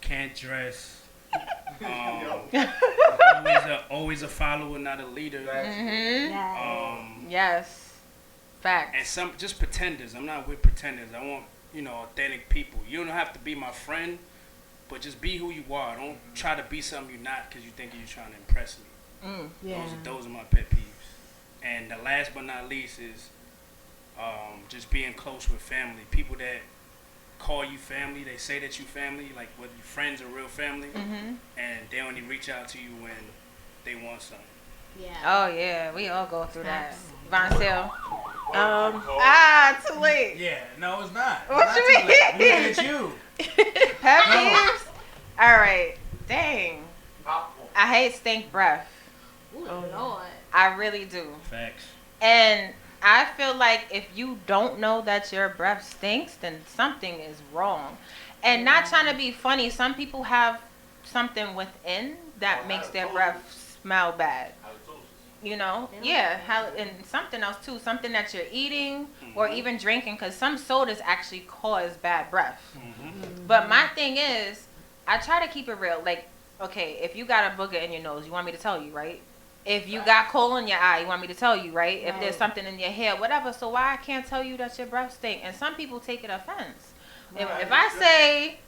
can't dress. Always a follower, not a leader. Yes. Facts. And some just pretenders. I'm not with pretenders. I want authentic people. You don't have to be my friend, but just be who you are. Don't try to be something you're not because you think you're trying to impress me. Those are my pet peeves. And the last but not least is just being close with family. People that call you family, they say that you family, like whether your friends are real family, and they only reach out to you when they want something. Yeah. Oh yeah, we all go through that. Bonsil. Too late. Yeah, no, it's not. What It's you not too late. I'm mean? looking at you. Pet peeves? All right. Dang. I hate stink breath. Ooh, Lord. I really do. Facts. And I feel like if you don't know that your breath stinks, then something is wrong. And not trying to be funny, some people have something within that makes their breath smell bad. And something else too, something that you're eating or even drinking, because some sodas actually cause bad breath. But my thing is, I try to keep it real. Like, okay, if you got a booger in your nose, you want me to tell you, right? If you got coal in your eye, you want me to tell you, right? If there's something in your hair, whatever. So why I can't tell you that your breath stink? And some people take it offense. If I say,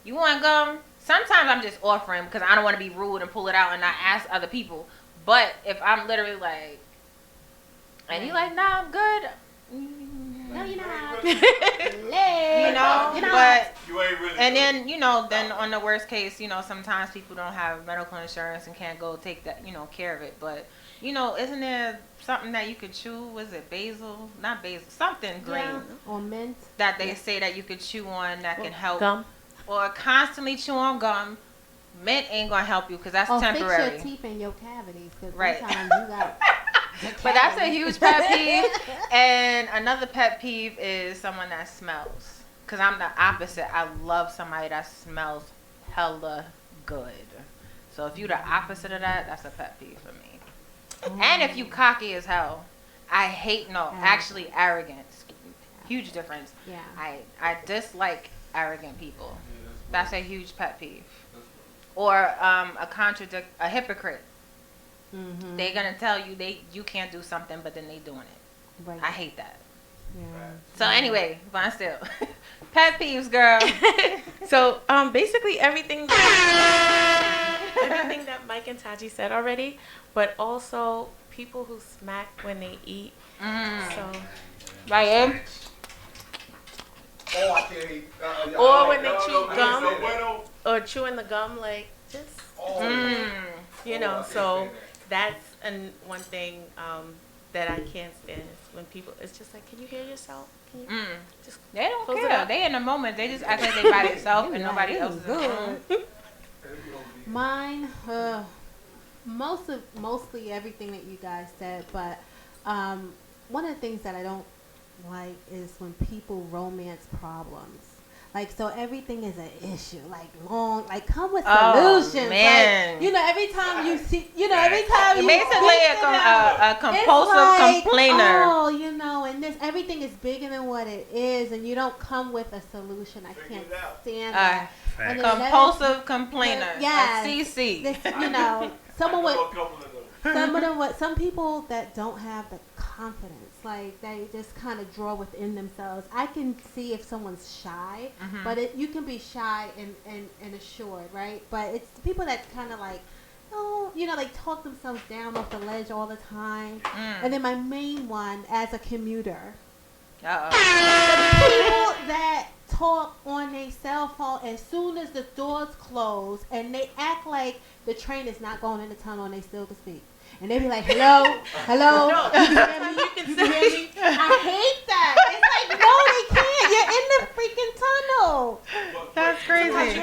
you want gum? Sometimes I'm just offering because I don't want to be rude and pull it out and not ask other people. But if I'm literally like, and you like, nah, I'm good. No, you're not. But You ain't really and then then on the worst case, sometimes people don't have medical insurance and can't go take that care of it. But isn't there something that you could chew? Was it basil? Not basil, something green Or mint. that they say that you could chew on that can help. Gum. Or constantly chew on gum. Mint ain't gonna help you because that's temporary. Fix your teeth and your cavities, because Right. sometimes you got. But that's a huge pet peeve. And another pet peeve is someone that smells. Because I'm the opposite. I love somebody that smells hella good. So if you the opposite of that, that's a pet peeve for me. And if you cocky as hell. I hate, actually arrogance. Huge difference. Yeah. I dislike arrogant people. That's a huge pet peeve. Or a hypocrite. They're gonna tell you you can't do something, but then they doing it. Right. I hate that. Yeah. So anyway, Von Still, pet peeves, girl. So basically everything that Mike and Taji said already, but also people who smack when they eat. So Right. Oh, I can't eat. or when they chew gum, or chewing the gum, like just so that's one thing that I can't stand is when people. It's just like, can you hear yourself? Can you just They don't close it care. up? They in the moment. They just act like they by themselves and nobody else is in the room. Mine, mostly everything that you guys said, but one of the things that I don't like is when people romance problems. Like, so everything is an issue. Like, come with solutions. Man. Like, every time you see, every time you basically a compulsive complainer. Oh, and everything is bigger than what it is, and you don't come with a solution. I can't stand that. Compulsive complainer. Yes. CC. Some people that don't have the confidence, like they just kind of draw within themselves. I can see if someone's shy, but you can be shy and assured, right? But it's the people that kind of like, they talk themselves down off the ledge all the time. And then my main one, as a commuter, the people that talk on their cell phone as soon as the doors close, and they act like the train is not going in the tunnel, and they still can speak. And they be like, hello, you can hear me, you can hear me. I hate that. It's like, no, they can't. You're in the freaking tunnel. That's crazy.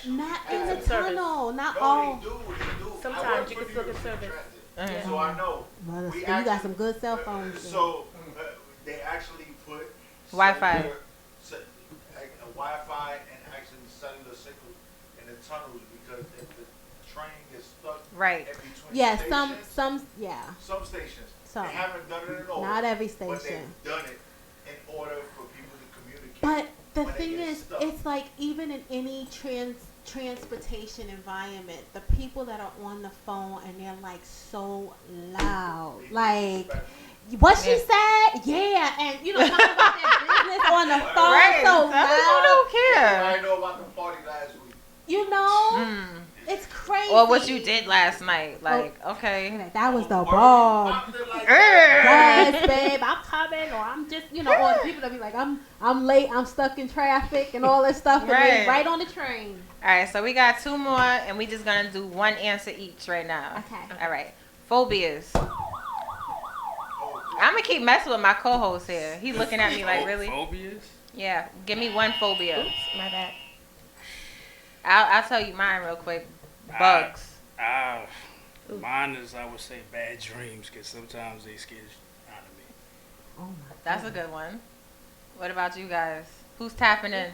Not in the tunnel, not all. They do. Sometimes you can still get service. So I know. Well, you got some good cell phones. So they actually put Wi-Fi. A Wi-Fi and actually cellular signals in the tunnels, because if the train gets stuck right in between stations, some stations. Some. They haven't done it at all. Not every station. But they've done it in order for people to communicate. But the thing is, stuck. it's like even in any transportation environment, the people that are on the phone and they're like so loud, like what she said, and talking about their business on the phone, right. so Some loud. people don't care. I know about the party last week. It's crazy. Or what you did last night, like okay, that was the bomb. Yes, babe, I'm coming, or I'm just, or the people that be like, I'm late, I'm stuck in traffic, and all this stuff, and they right on the train. All right, so we got 2 more, and we just gonna do 1 answer each right now. Okay. All right, phobias. I'm gonna keep messing with my co-host here. He's looking at me like, really? Phobias? Yeah, give me 1 phobia. Oops, my bad. I'll tell you mine real quick. Bugs. Mine is, I would say, bad dreams, because sometimes they scare out of me. Oh my. That's a good one. What about you guys? Who's tapping in?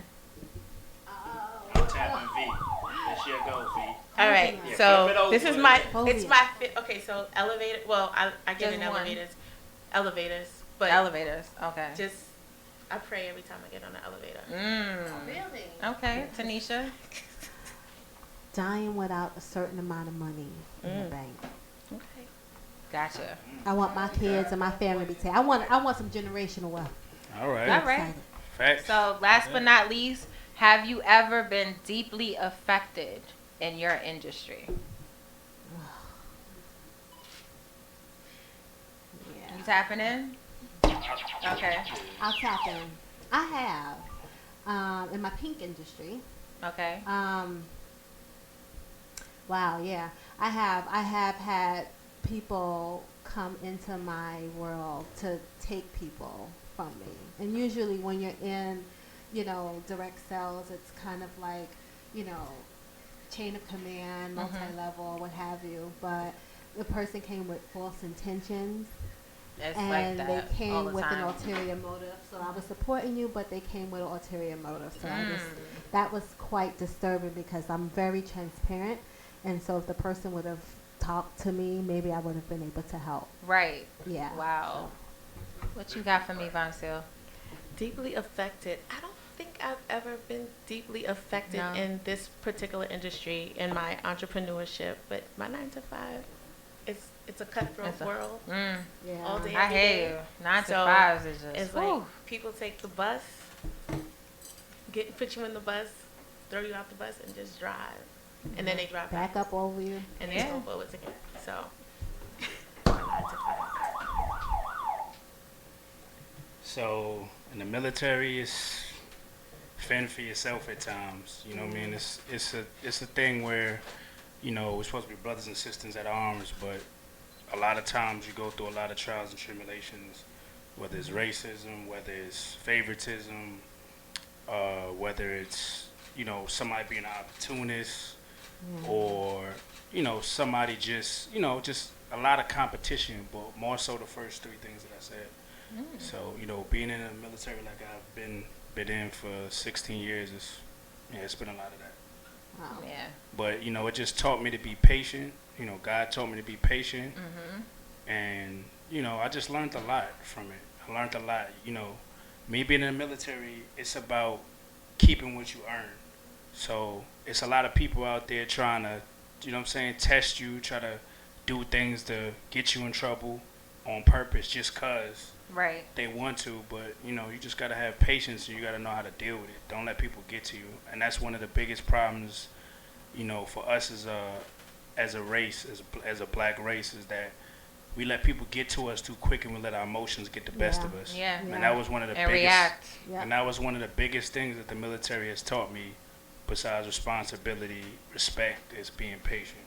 I'm tapping V. That's your go, V. All right, Yeah, so this is my, Phobia. okay, so elevator, well, I get in Just one. elevators, but Elevators. Okay. I pray every time I get on the elevator. Really? Okay, Tanisha. Dying without a certain amount of money in the bank. Okay. Gotcha. I want my kids and my family to be taken. I want some generational wealth. All right. All right. Facts. So last but not least, have you ever been deeply affected in your industry? Yeah. You tapping in? Okay. I'll tap in. I have, in my pink industry. Okay. Wow, yeah. I have had people come into my world to take people from me. And usually when you're in, direct sales, it's kind of like, chain of command, multi-level, what have you. But the person came with false intentions. It's and like that they came all the with an time. ulterior motive. So I was supporting you, but they came with an ulterior motive. So that was quite disturbing, because I'm very transparent. And so if the person would have talked to me, maybe I would have been able to help. Right. Yeah. Wow. What you got for me, Von Seal? Deeply affected. I don't think I've ever been deeply affected No. in this particular industry, in my entrepreneurship, but my 9 to 5, it's a cutthroat world. Yeah. All day, I every hear day. you. 9 to So, 5s is just. It's like people take the bus, put you in the bus, throw you off the bus, and just drive. And then they drive back up over you. And they go forward again. So, 9 to 5. So in the military, it's fend for yourself at times. You know what I mean? It's a thing where, we're supposed to be brothers and sisters at arms, but a lot of times you go through a lot of trials and tribulations, whether it's racism, whether it's favoritism, whether it's somebody being an opportunist, or somebody just a lot of competition, but more so the first 3 things that I said. So being in the military like I've been in for 16 years it's been a lot of that. Wow. Yeah. But it just taught me to be patient. God taught me to be patient, and I just learned a lot from it. I learned a lot. Me being in the military, it's about keeping what you earn. So it's a lot of people out there trying to, test you, try to do things to get you in trouble on purpose just cause Right. they want to. But you just gotta have patience, and you gotta know how to deal with it. Don't let people get to you, and that's one of the biggest problems. For us as a race, as a black race, is that we let people get to us too quick, and we let our emotions get the best of us. Yeah. And that was one of the And biggest. react. Yep. And that was one of the biggest things that the military has taught me, besides responsibility, respect, is being patient.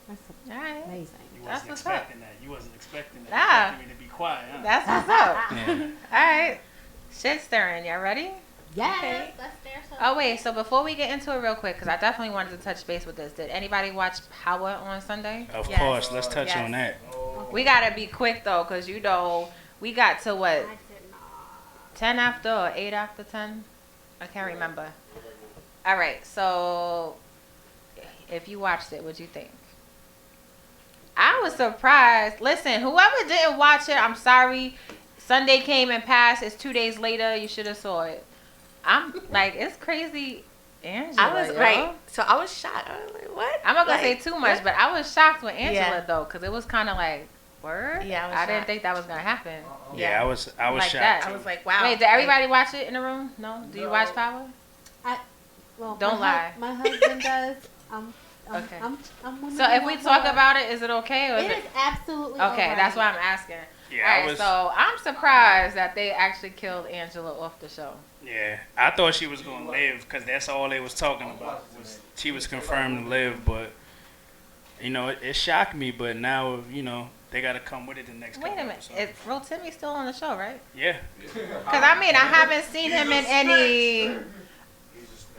That's All right. amazing. You That's wasn't what's up. expecting that. You wasn't expecting that. Nah. You expected me to be quiet, huh? That's what's up. Yeah. All right. Shit stirring. Y'all ready? Yes. Let's stare some. Oh, wait. So before we get into it real quick, because I definitely wanted to touch base with this. Did anybody watch Power on Sunday? Of Yes. course. Let's touch Yes. on that. We got to be quick, though, because, we got to what? I did not. 10 after or 8 after 10? I can't remember. All right. So if you watched it, what'd you think? I was surprised. Listen, whoever didn't watch it, I'm sorry. Sunday came and passed. It's 2 days later. You should have saw it. I'm like, it's crazy. Angela, I was yo. right. So I was shocked. I was like, what? I'm not gonna say Like, too much, what? but I was shocked with Angela Yeah. though, because it was kind of like, word. Yeah, I was I didn't shocked. think that was gonna happen. Yeah, I was Like shocked. that. too. I was like, wow. Wait, did everybody watch it in the room? No. Do you watch Power? Well, Don't lie. My husband does. Okay. I'm one So of if the we ones talk that- about it, is it okay? Or it is absolutely okay? alright. That's why I'm asking. Yeah, All I right, was. so I'm surprised that they actually killed Angela off the show. Yeah, I thought she was gonna live because that's all they was talking about. Was she was confirmed to live, but it shocked me. But now they got to come with it the next. Wait a couple minute, episodes. is Rotimi still on the show, right? Yeah. Because I haven't seen him in any.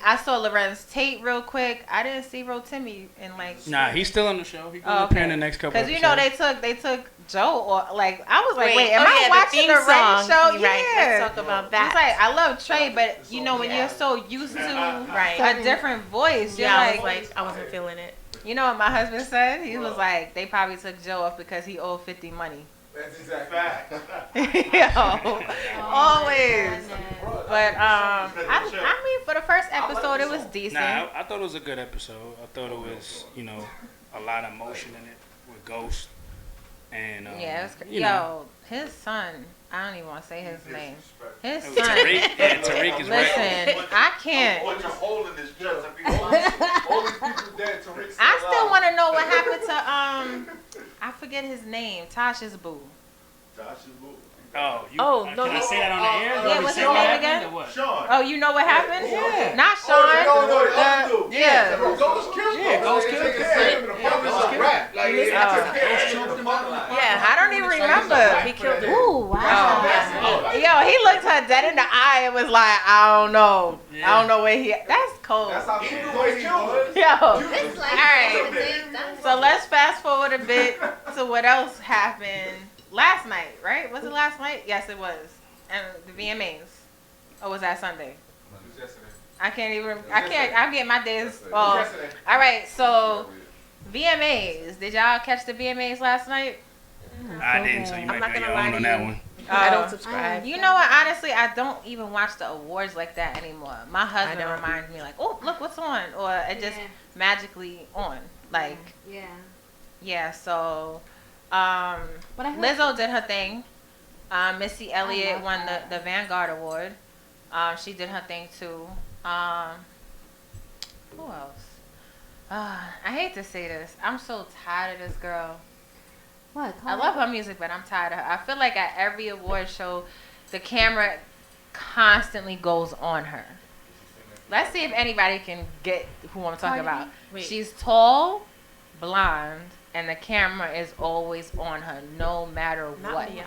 I saw Lorenz Tate real quick. I didn't see Rotimi in like. Nah, he's still on the show. He gonna appear in the next couple. Because they took Joe or like I was like, Wait, am I the watching theme the rain song. show? Right, Yeah. let's talk about that. It's like I love Trey, but when you're so used to a different voice, you're Yeah, I like, was like, I wasn't feeling it. you know what my husband said? He was like, they probably took Joe off because he owed 50 money. That's exact fact. Yo, always. But I mean, for the first episode, it was decent. Nah, I thought it was a good episode. I thought it was a lot of emotion in it with Ghost and Yeah, it was his son. I don't even want to say his name. His son. Tariq is Listen, I can't. What you holding this chest? All these people dead. Tariq still I still alive. want to know what happened to I forget his name. Tasha's boo. Tasha's boo. No, can I say that on the air? Yeah, Can we what's say his what name happened again? or what? Sean. Oh, you know what happened? Yeah. Not Sean. No, the other dude. Yeah. Ghost killed him. Yeah, Ghost killed him. I don't even remember. He killed her. Ooh, wow. Yo, he looked her dead in the eye and was like, I don't know. I don't know where he. That's cold. That's how he killed him. Yo. It's like Alright. the thing done. So let's fast forward a bit to what else happened last night, right? Was it last night? Yes, it was. And the VMAs. Or was that Sunday? I can't even. I'm getting my days off. All right, so VMAs. Did y'all catch the VMAs last night? I didn't, so you I'm might not be gonna on lie to on you. that one. I don't subscribe. You know what? Honestly, I don't even watch the awards like that anymore. My husband don't. reminds me like, oh, look what's on, or it just magically on. Like, yeah. So, But I heard- Lizzo did her thing. Missy Elliott love won that. the Vanguard Award. She did her thing too. Who else? I hate to say this. I'm so tired of this girl. What? I love her music, but I'm tired of her. I feel like at every award show, the camera constantly goes on her. Let's see if anybody can get who I'm talking about. Wait. She's tall, blonde, and the camera is always on her, no matter Not what. Beyonce.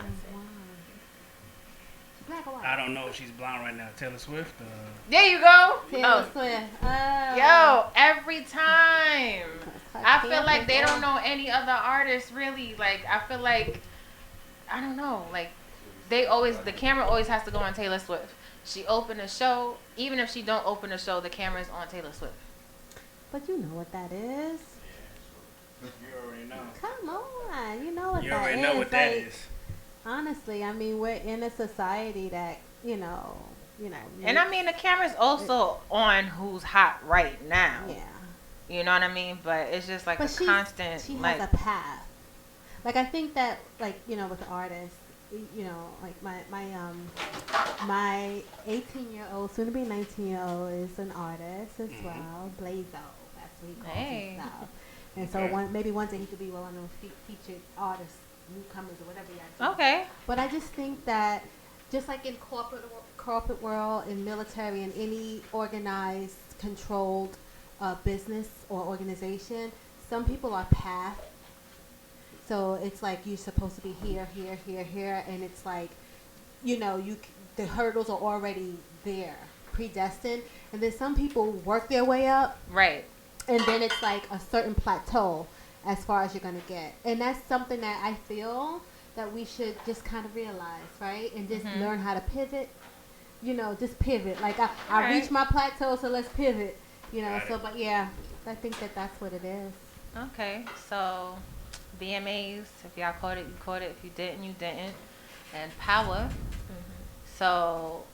Black or white? I don't know if she's blonde right now. Taylor Swift. There you go. Taylor Swift. Yo, every time. I feel can't like they think don't know any other artists really. Like, I feel like, I don't know. Like, the camera always has to go on Taylor Swift. She opened a show, even if she don't open a show, the camera's on Taylor Swift. But you know what that is. You already know. Come on, you know what You that already is. know what that like, is. Honestly, I mean, we're in a society that, you know. And I mean, the camera's also on who's hot right now. Yeah. You know what I mean? But it's just like But a constant. She like, has a path. Like, I think that, like, you know, with artists, you know, like my 18-year-old, soon to be 19-year-old, is an artist as well. Blazo, that's what he calls himself. And so maybe one day he could be one of those featured artists, newcomers or whatever you have to. Okay. But I just think that, just like in corporate world, in military, in any organized, controlled business or organization, some people are path. So it's like you're supposed to be here, and it's like, you know, the hurdles are already there, predestined. And then some people work their way up. Right. And then it's like a certain plateau as far as you're going to get. And that's something that I feel that we should just kind of realize, right? And just learn how to pivot. You know, just pivot. Like, I reached my plateau, so let's pivot. You know, but yeah, I think that's what it is. Okay, so BMAs, if y'all caught it, you caught it. If you didn't, you didn't. And power. So,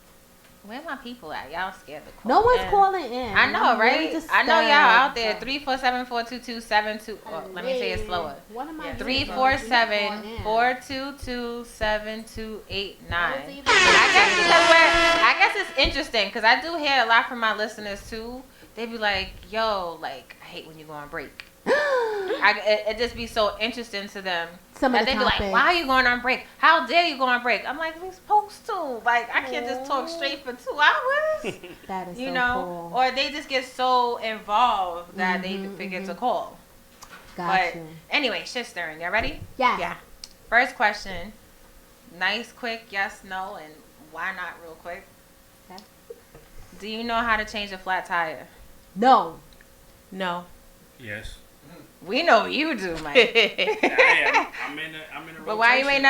where my people at? Y'all scared to call No one's in. calling in. I know, right? Really I know y'all out there. 347-422-72. Let me say it slower. What am I 347-422-7289. I guess it's interesting because I do hear a lot from my listeners too. They be like, "Yo, like I hate when you go on break." It just be so interesting to them. Some of the they be like, topics. "Why are you going on break? How dare you go on break?" I'm like, "We supposed to. Like, I can't just talk straight for 2 hours." That is you so know, cool. or they just get so involved that they forget to call. Gotcha. But anyway, shit stirring. Y'all ready? Yeah. First question. Nice, quick, yes, no, and why not real quick? Okay. Do you know how to change a flat tire? No. Yes. We know you do, Mike. I'm in a But why you ain't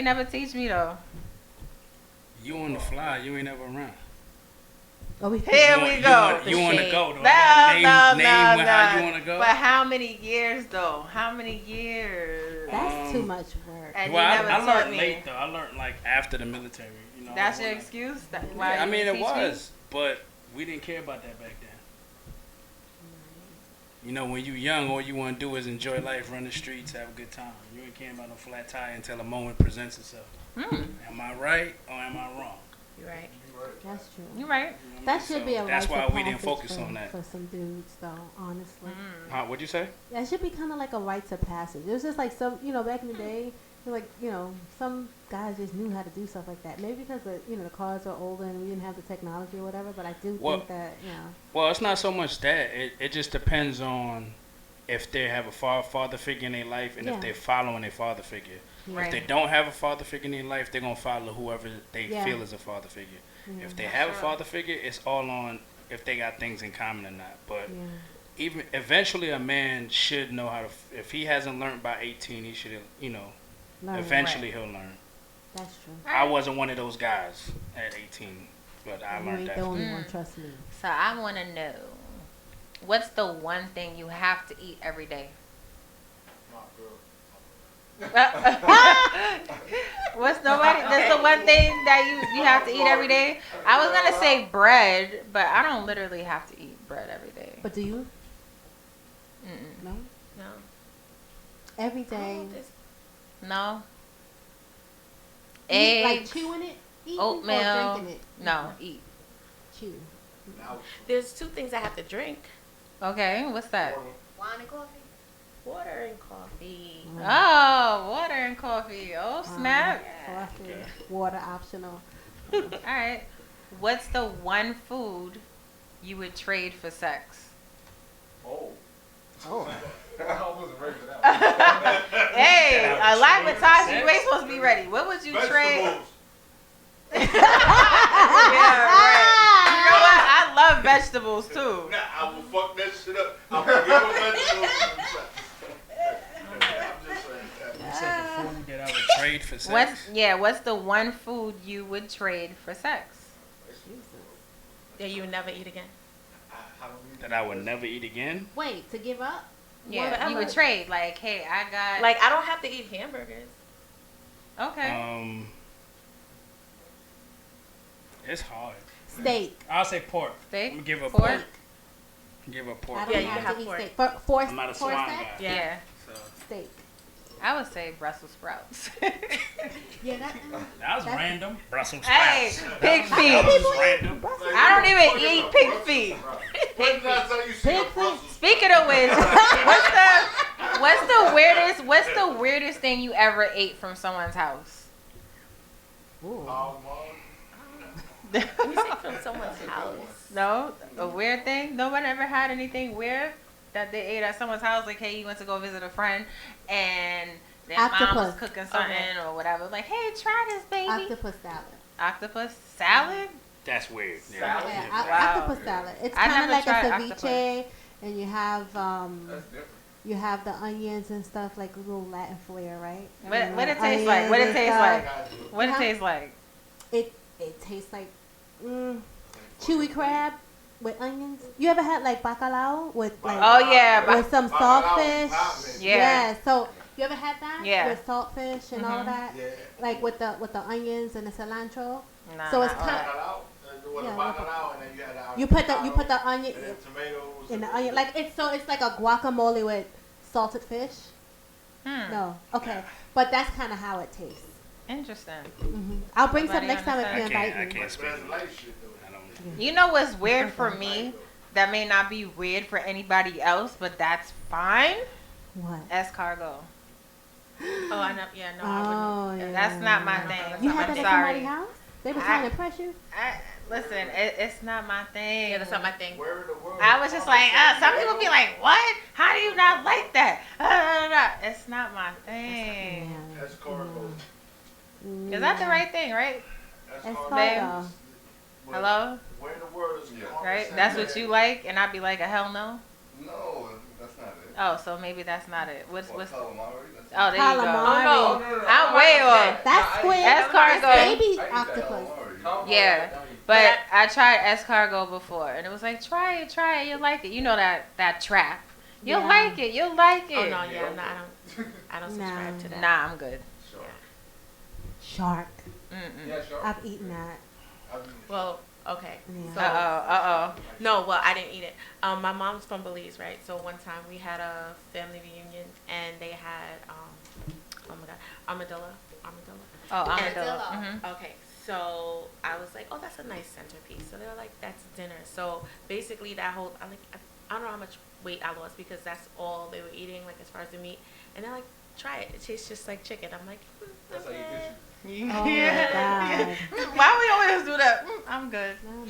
never teach me though? You on the fly, you ain't never around. Oh, Here we go. You want to go? No. How you want to go? But how many years though? How many years? That's too much work. And well, you never I taught learned me. late though. I learned like after the military. You know. That's your excuse? Why I you mean, it teach was, but we didn't care about that back then. You know, when you young, all you want to do is enjoy life, run the streets, have a good time. You ain't caring about no flat tire until a moment presents itself. Am I right or am I wrong? You're right. That's true. You're right. That should be a that's rite why of we didn't passage focus on that. for some dudes, though. Honestly, What'd you say? that should be kind of like a rite of passage. It was just like some, you know, back in the day, like, you know, some guys just knew how to do stuff like that. Maybe because the cars were older and we didn't have the technology or whatever. But I do think that, Well, it's not so much that. It just depends on if they have a father figure in their life and if they're following their father figure. Right. If they don't have a father figure in their life, they're gonna follow whoever they feel is a father figure. If they have a father figure, it's all on if they got things in common or not. But even eventually, a man should know how to. If he hasn't learned by 18, he should, eventually he'll learn. That's true. I wasn't one of those guys at 18, but I You learned ain't that. the only one, trust me. So I want to know, what's the one thing you have to eat every day? What's nobody? That's the one thing that you have to eat every day. I was gonna say bread, but I don't literally have to eat bread every day. But do you? No. No. Every day. No. Eat, like Eggs, chewing it, eating, oatmeal. or drinking it. No, eat. Chew. There's 2 things I have to drink. Okay, what's that? Wine and coffee. Water and coffee. Oh, water and coffee. Oh, snap. Coffee. Water optional. All right. What's the one food you would trade for sex? Oh. Oh. I wasn't ready for that one. Hey, a live with Taji, you ain't supposed to be ready. What would you trade? Vegetables. Yeah, right. You know what? I love vegetables too. Nah, I will fuck that shit up. I'm gonna give him vegetables. I'm just saying that. You said the food that I would trade for sex. What's the one food you would trade for sex? That you would never eat again. That I would never eat again. Wait, to give up? Yeah, Whatever. you would trade. Like, hey, I got. Like, I don't have to eat hamburgers. Okay. It's hard. Steak. I'll say pork. Steak? I'm gonna give up Pork? pork. Give up pork. I don't Yeah, you have can to eat have steak. pork. I'm not a for swine sex? guy. Yeah. So Steak. I would say Brussels sprouts. Yeah, that that was random. Brussels Hey, sprouts. pig That feet. was random. I don't even eat pig feet. When did I tell you see a Brussels? Speaking of which, what's the weirdest thing you ever ate from someone's house? You say from someone's house. No, a weird thing. No one ever had anything weird that they ate at someone's house. Like, hey, you went to go visit a friend, and their mom was Octopus. cooking something or whatever. Like, hey, try this, baby. octopus salad. Octopus salad. That's weird. Yeah, Wow. octopus salad. It's I kind of never like a tried ceviche, and you have the onions and stuff, like a little Latin flair, right? What it tastes like? What it tastes like? What it tastes like? It tastes like chewy crab with onions. You ever had like bacalao with like with some saltfish? Yeah. So you ever had that? Yeah. With saltfish and all of that? Yeah. Like with the onions and the cilantro. Nah, So it's not kind all With Yeah, the bacalao, and then you had the you put the onion and then tomatoes in the onion, like it's like a guacamole with salted fish. Hmm. No, okay, but that's kind of how it tastes. Interesting. I'll bring some Nobody next time if you understand. invite me. I can't speak. You know what's weird for me? That may not be weird for anybody else, but that's fine. What? Escargot. Oh, I know. Yeah, no. Oh, yeah. That's not my thing. You I'm had that at sorry. somebody's house? They were trying to impress you? Listen, it's not my thing. Yeah, that's not my thing. Where in the world? I was just like, some people be like, what? How do you not like that? It's not my thing. Escargot. Is that the right thing, right? Escargot. Hello? Where in the world is Right? That's what you like? And I'd be like, a hell no? No, that's not it. Oh, so maybe that's not it. What's Calamari, that's oh, there you go. Calamari. Oh, no. I'm way off. That's squid. Escargot. That's baby octopus. Yeah. But I tried escargot before, and it was like, try it, you'll like it. You know that trap. You'll like it. Oh no, yeah, I don't Nah. subscribe to that. Nah, I'm good. Shark. Yeah, sure. I've eaten that. Well, okay. Uh oh. No, well, I didn't eat it. My mom's from Belize, right? So one time we had a family reunion, and they had oh my god, armadillo. Oh, And- armadillo. Mhm. Okay, so I was like, oh, that's a nice centerpiece. So they were like, that's dinner. So basically, that whole I don't know how much weight I lost because that's all they were eating, like as far as the meat. And they're like, try it. It tastes just like chicken. I'm like, That's how you okay. get Oh my God. Why we always do that? I'm good. No.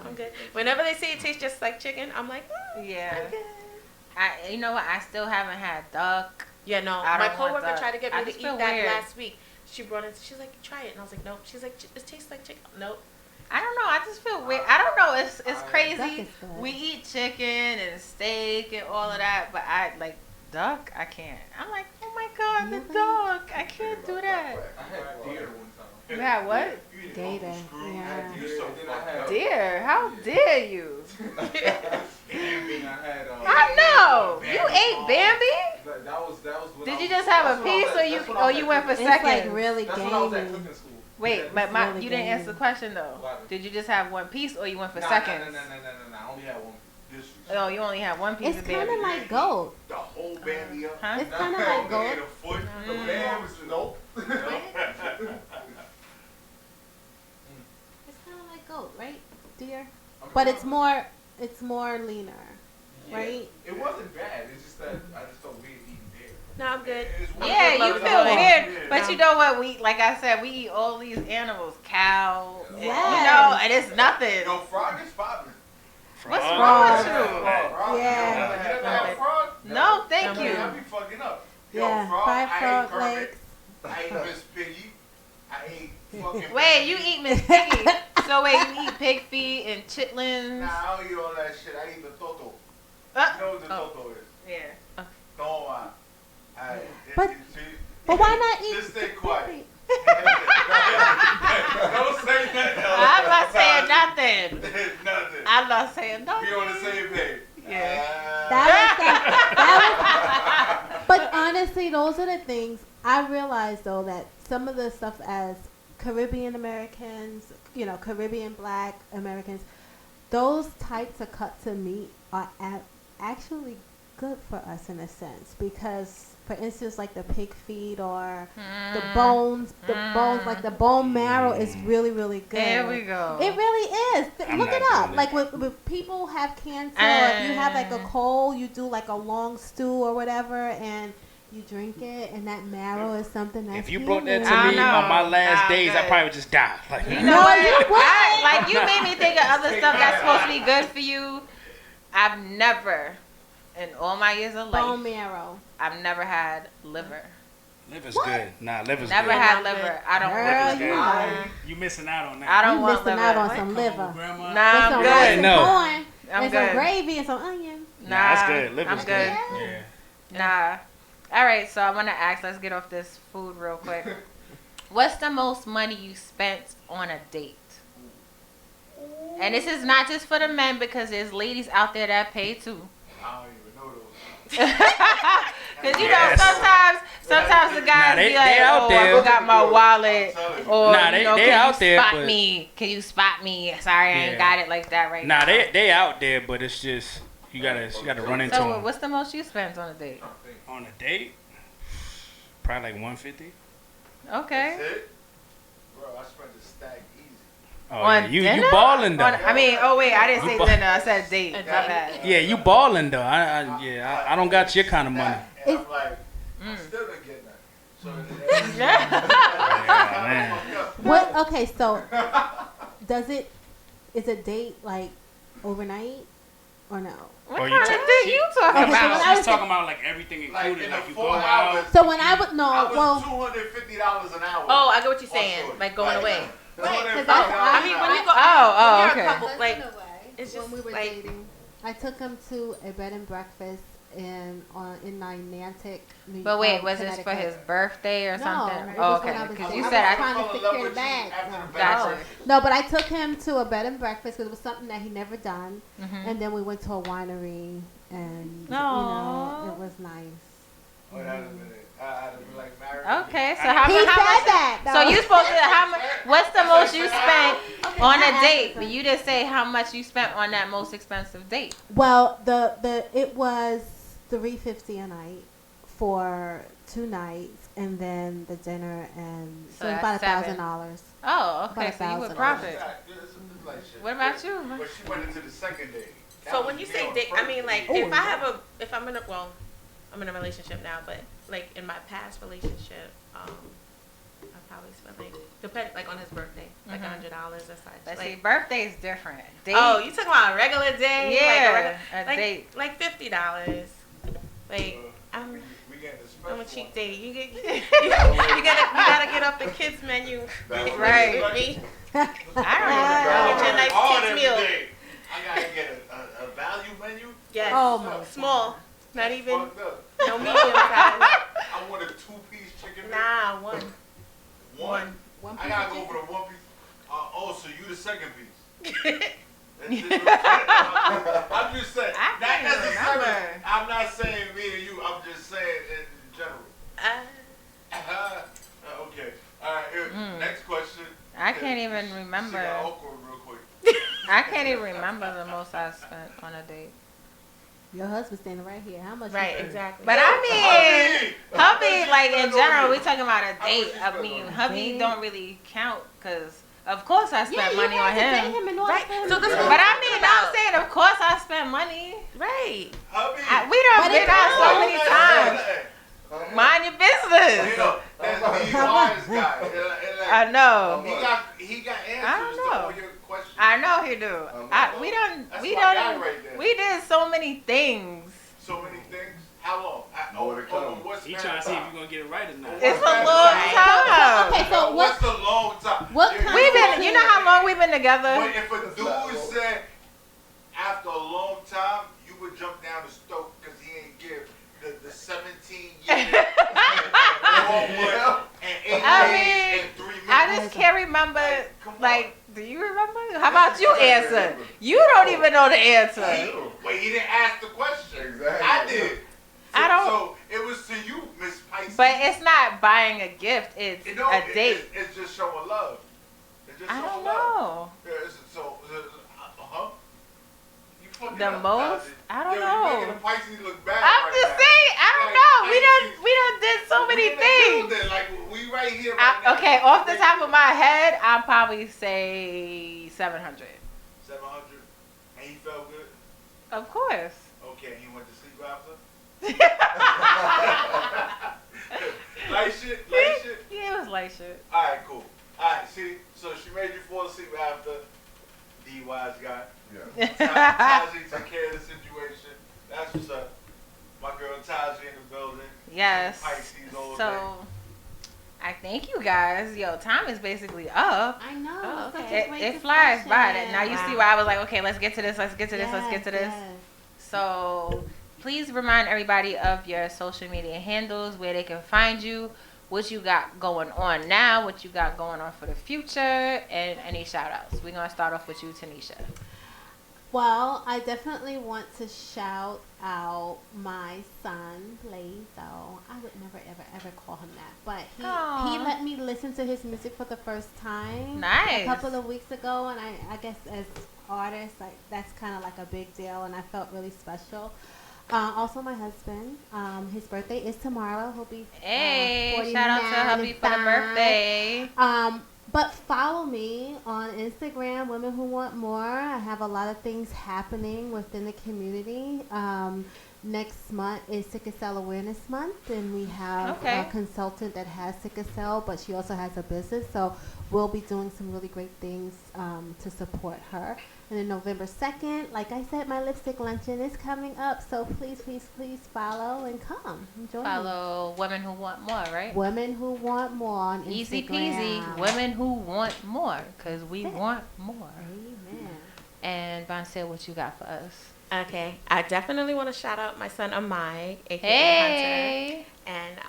I'm good. Whenever they say it tastes just like chicken, I'm like, Yeah. I'm good. You know what? I still haven't had duck. Yeah, no. I My don't want coworker that. tried to get I me to just eat feel that weird. last week. She brought it. She's like, try it, and I was like, nope. She's like, it tastes like chicken. Nope. I don't know. I just feel weird. I don't know. It's Duck crazy. is good. We eat chicken and steak and all of that, but I like duck. I can't. I'm like, oh my god, the Really? duck. I can't do that. I had deer one time. You had what? Gator. Yeah. You so fucked up. Deer. How dare you? I had. I know. You ate Bambi? That was when Did I you was- just have that's a when I was piece, at- or you that's when I was at went for It's cooking- seconds? like really That's when I was at gamey. cooking school. Wait, but really you didn't answer the gamey. question though. What? Did you just have one piece, or you went for Nah, seconds? No. I only had one. This Oh, you only had one piece It's of kind Bambi. of like goat. the whole Bambi up. Huh? It's kind of like Ate goat. a foot. The Mm. man was nope. It's kind of like goat, right? Deer. But it's more leaner, right? It wasn't bad. It's just that I just felt weird eating deer. No, I'm good. Yeah, you Love feel it. weird, but you know what? We, like I said, we eat all these animals, cow, and, you Yes. know, and it's nothing. Yo, frog is popping. What's Frog? wrong with you? Frog. Yeah. You never had frog? No, thank I you. be fucking up. Yeah, frog, fried I frog ate Kermit. legs. I ate Miss Piggy. I ate fucking. Wait, you eat Miss Piggy? So wait, you eat pig feet and chitlins? Nah, I don't eat all that shit. I eat the toto. Uh, You know what the oh. toto is? Yeah. Don't lie. But why not eat Just stay pig quiet. feet? Don't say nothing. I'm not saying nothing. Nothing. I'm not saying nothing. We on the same page. Yeah. But honestly, those are the things I realized though that some of the stuff as Caribbean Americans, you know, Caribbean Black Americans, those types of cuts of meat are actually good for us in a sense because, for instance, like the pig feet or the bones, like the bone marrow is really, really good. There we go. It really is. Look it up. Like when people have cancer, or if you have like a cold, you do like a long stew or whatever, and you drink it, and that marrow is something that's If you brought that I to me know. on my last days, I good. probably would just die. Like, You know what? Like you made me think of other stuff that's supposed to be good for you. I've never, in all my years of life, bone marrow. I've never had liver. Liver's good. Nah, liver's Never good. had liver. I don't want Liver's liver. good. You missing out on that. I don't You want missing liver. out on some liver. Grandma. With Nah, some I'm rice good. and No. corn I'm and good. some gravy and some onion. Nah, That's good. Liver's I'm good. Yeah. Nah. All right, so I'm gonna ask. Let's get off this food real quick. What's the most money you spent on a date? And this is not just for the men because there's ladies out there that pay too. I don't even know those. Cause you know sometimes the guys they be like, out oh, there. I forgot my wallet, or Nah, you know, they can out you there, spot but- me? Can you spot me? Sorry, I ain't Yeah. got it like that right now. Nah, they out there, but it's just you gotta run into So them what's the most you spent on a date? on a date. Probably like 150. Okay. That's it? Bro, I spent a stack easy. Oh On yeah, you dinner? balling though. I mean, oh wait, I didn't say You dinner. I said date. My bad. Yeah, you balling though. I don't got your kind of money. And I'm like, I still didn't get nothing. So Yeah, man. What? Okay, so is a date like overnight or no? What Oh, you kind ta- of thing you talking Okay, so about? when I She's was talking about like everything like included, in like the you 4 go hours. out. So when I would I no, was well, $250 an hour. Oh, I get what you're Or saying. shorty. Like going away. Right, 'cause I mean, when you go, Oh, when you're okay. a couple, like That's in a way. it's just when we were like dating, I took him to a bed and breakfast in Niantic, But wait, was this for his birthday or No, something? it Oh, was when okay. I was Because dating. you I said was I. trying to secure the bag. Gotcha. No, but I took him to a bed and breakfast because it was something that he never done, Mhm. and then we went to a winery, and Aw. it was nice. Oh, that would have been it. I'd have been like married. Okay, so how He much? said that. So though. you supposed to how much? What's the most you spent on I a asked date? him. But you didn't say how much you spent on that most expensive date. Well, it was $350 a night for 2 nights, and then the dinner, and So so it's about that's $1,000. Oh, okay. About So you would $1,000. profit. Like shit. What about you? But she went into the second date. That So was when you me say on date, the I first mean like date. if I'm in a relationship now, but like in my past relationship, I probably spent like on his birthday, like Mhm. $100 or such. But see, Like, birthday's different. Date, oh, you talking about a regular day? Yeah, like a date. like $50. Like I'm We getting the special I'm a cheap one. date. You gotta get off the kids menu. That's right. With me. I don't Get even your know. nice All kids every meal. day. I gotta get a value menu. Yes. Oh my Small. Not even Fucked up. no medium size. I want a 2-piece chicken. Nah, one. One. One I piece gotta of go chicken? for the 1 piece. Oh, so you the second piece. I'm just saying. I Not can't necessarily. remember. I'm not saying me and you. I'm just saying in general. Okay. All right. Next question. I can't even She remember. got awkward real quick. I can't even remember the most I spent on a date. Your husband's standing right here. How much? you Right, spend? exactly. But I mean, hubby, like in spend on general, you? we talking about a How much date. you I spend mean, on you? hubby Date? don't really count because, of course, I spent Yeah, you money on had to date him. him in order Right. for him So to this do is it. But I mean, I'm saying, of course, I spend money. Right. Hubby. We done But been it's out so not. many times. Mind your business. You know, that's the wise guy. I know. He got answers I don't to know. all your questions. I know he do. We done. That's We my guy done. right there. We did so many things. So many things. How long? What's He trying to see if you're gonna get it right or not. It's a long time. Okay, so what's what? the long time? What If kind We've you- been. You know how long we've been together? But if a dude said after a long time, you would jump down the stove because he ain't give the 17 years. I mean, I just can't remember. Like, do you remember? How about you answer? You don't even know the answer. Wait, he didn't ask the question. Exactly. I did. I don't. So it was to you, Miss Pisces. But it's not buying a gift. It's a date. It's just showing love. It's just I showing don't love. know. Yeah, The most? I don't know. You're making the Pisces look bad. I'm right just now. saying. I don't know. We done did so many things. Like we right here. Right now. Okay, off the top of my head, I'll probably say 700. 700, and he felt good. Of course. Okay, he went to sleep after. Light shit. Yeah, it was light shit. All right, cool. All right, see, so she made you fall asleep after. D wise guy. Yeah. Taji took care of the situation. That's what's up. My girl Taji in the building. Yes. Pisces all So, day. I thank you guys. Yo, time is basically up. I know. Oh, Such okay. a great It flies by. discussion. Now you see why I was like, okay, let's get to this. Let's get to this. Let's get to this. Yes. So, please remind everybody of your social media handles, where they can find you, what you got going on now, what you got going on for the future, and any shout outs. We're going to start off with you, Tanisha. Well, I definitely want to shout out my son, Lazo. I would never, ever call him that. But he let me listen to his music for the first time. Nice. A couple of weeks ago. And I guess as artists, like that's kind of like a big deal. And I felt really special. Also, my husband, his birthday is tomorrow. He'll be Hey, shout out to hubby for the birthday. But follow me on Instagram, Women Who Want More. I have a lot of things happening within the community. Next month is Sickle Cell Awareness Month, and we have a consultant that has sickle cell, but she also has a business. So we'll be doing some really great things to support her. And then November 2nd, like I said, my lipstick luncheon is coming up. So please, please, please follow and come. Enjoy. Follow Women Who Want More, right? Women Who Want More on Instagram. Easy peasy. Women Who Want More, because we want more. Amen. And Vancille, what you got for us? Okay, I definitely want to shout out my son Amai, aka Hey. Hunter, and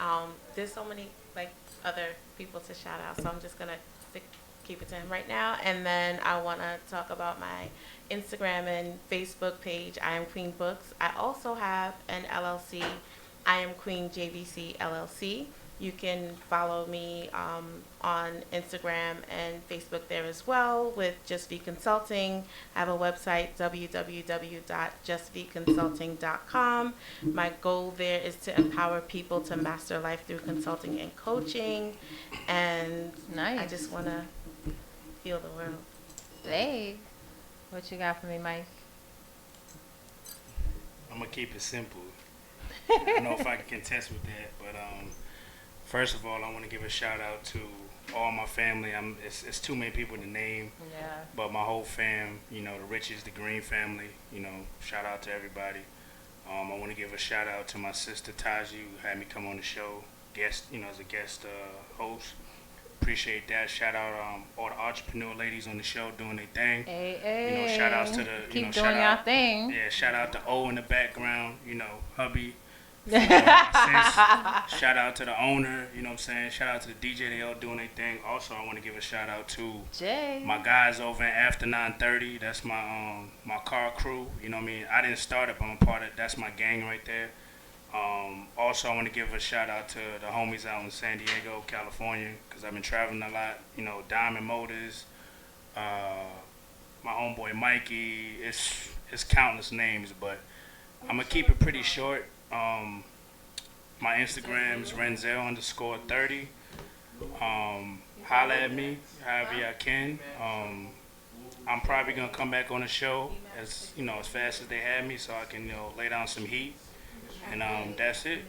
there's so many like other people to shout out, so I'm just gonna keep it to him right now. And then I want to talk about my Instagram and Facebook page, I Am Queen Books. I also have an LLC, I Am Queen JVC LLC. You can follow me on Instagram and Facebook there as well with Just V Consulting. I have a website, www.justvconsulting.com. My goal there is to empower people to master life through consulting and coaching. And I just want to heal the world. Hey, what you got for me, Mike? I'm going to keep it simple. I don't know if I can contest with that, but first of all, I want to give a shout out to all my family. It's too many people to name, but my whole fam, the Riches, the Green family, shout out to everybody. I want to give a shout out to my sister Taji, who had me come on the show, as a guest host. Appreciate that. Shout out all the entrepreneur ladies on the show doing their thing. Hey. Shout outs to the keep doing your thing. Yeah, shout out to O in the background, hubby. Shout out to the owner, you know what I'm saying? Shout out to the DJ, they all doing their thing. Also, I want to give a shout out to my guys over in After 930. That's my my car crew, you know what I mean? I didn't start it, but I'm a part of that's my gang right there. Also, I want to give a shout out to the homies out in San Diego, California, because I've been traveling a lot. Diamond Motors, my homeboy Mikey. It's countless names, but I'm gonna keep it pretty short. My Instagram is Renzel_30. Holla at me however y'all can. I'm probably gonna come back on the show as fast as they have me, so I can lay down some heat. And that's it.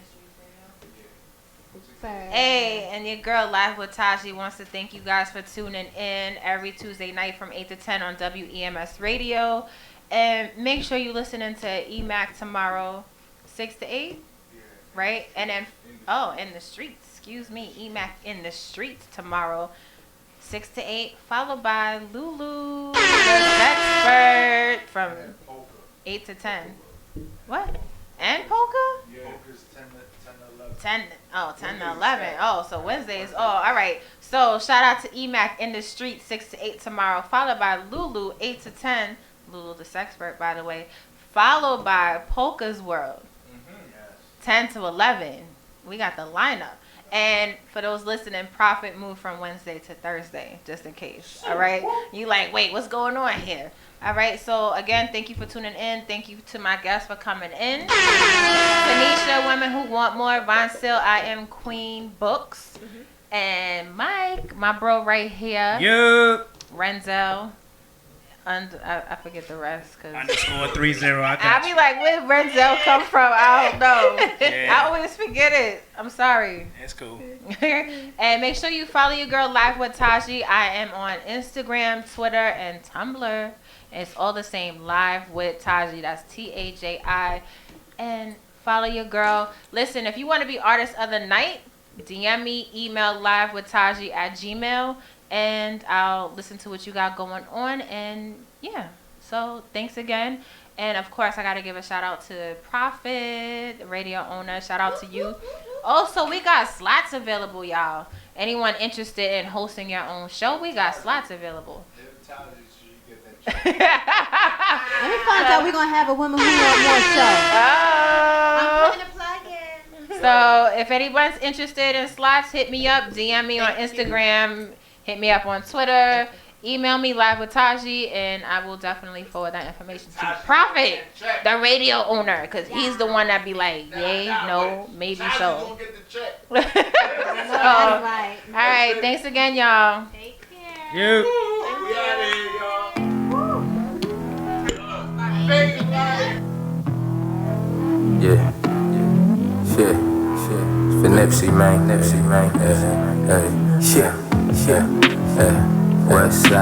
Hey, and your girl Live with Taji wants to thank you guys for tuning in every Tuesday night from 8 to 10 on WEMS Radio. And make sure you listening to EMAC tomorrow, 6 to 8, right? And then, in the streets, excuse me, EMAC in the streets tomorrow, 6 to 8, followed by Lulu, the expert from 8 to 10. What? And polka? Focus 10 to 11. Oh, so Wednesdays. Oh, all right. So shout out to EMAC in the street 6 to 8 tomorrow, followed by Lulu 8 to 10. Lulu the sexpert, by the way. Followed by Polka's World 10 to 11. We got the lineup. And for those listening, Prophet moved from Wednesday to Thursday, just in case. All right. You like, wait, what's going on here? All right. So again, thank you for tuning in. Thank you to my guests for coming in. Tanisha, Women Who Want More, Von Sil, I Am Queen Books, and Mike, my bro right here. Yup. Renzel. I forget the rest cause _30. I be like, where Renzel come from? I don't know. Yeah. I always forget it. I'm sorry. That's cool. And make sure you follow your girl Live with Taji. I am on Instagram, Twitter, and Tumblr. It's all the same. Live with Taji. That's TAJI. And follow your girl. Listen, if you want to be artist of the night, DM me, email livewithtaji@gmail.com. And I'll listen to what you got going on. And yeah, so thanks again. And of course, I got to give a shout out to Prophet, the radio owner. Shout out to you. Also, we got slots available, y'all. Anyone interested in hosting your own show, we got slots available. Let me find out we're going to have a Women Who Want More show. Oh. I'm putting a plug in. So if anyone's interested in slots, hit me up. DM me on Instagram. Hit me up on Twitter. Email me live with Taji, and I will definitely forward that information to Prophet, the radio owner, because he's the one that be like, yay, no, maybe so. All right, thanks again, y'all. Take care. Yeah. We out of here, y'all. Yeah. Shit. For Nipsey, man. Yeah. West side.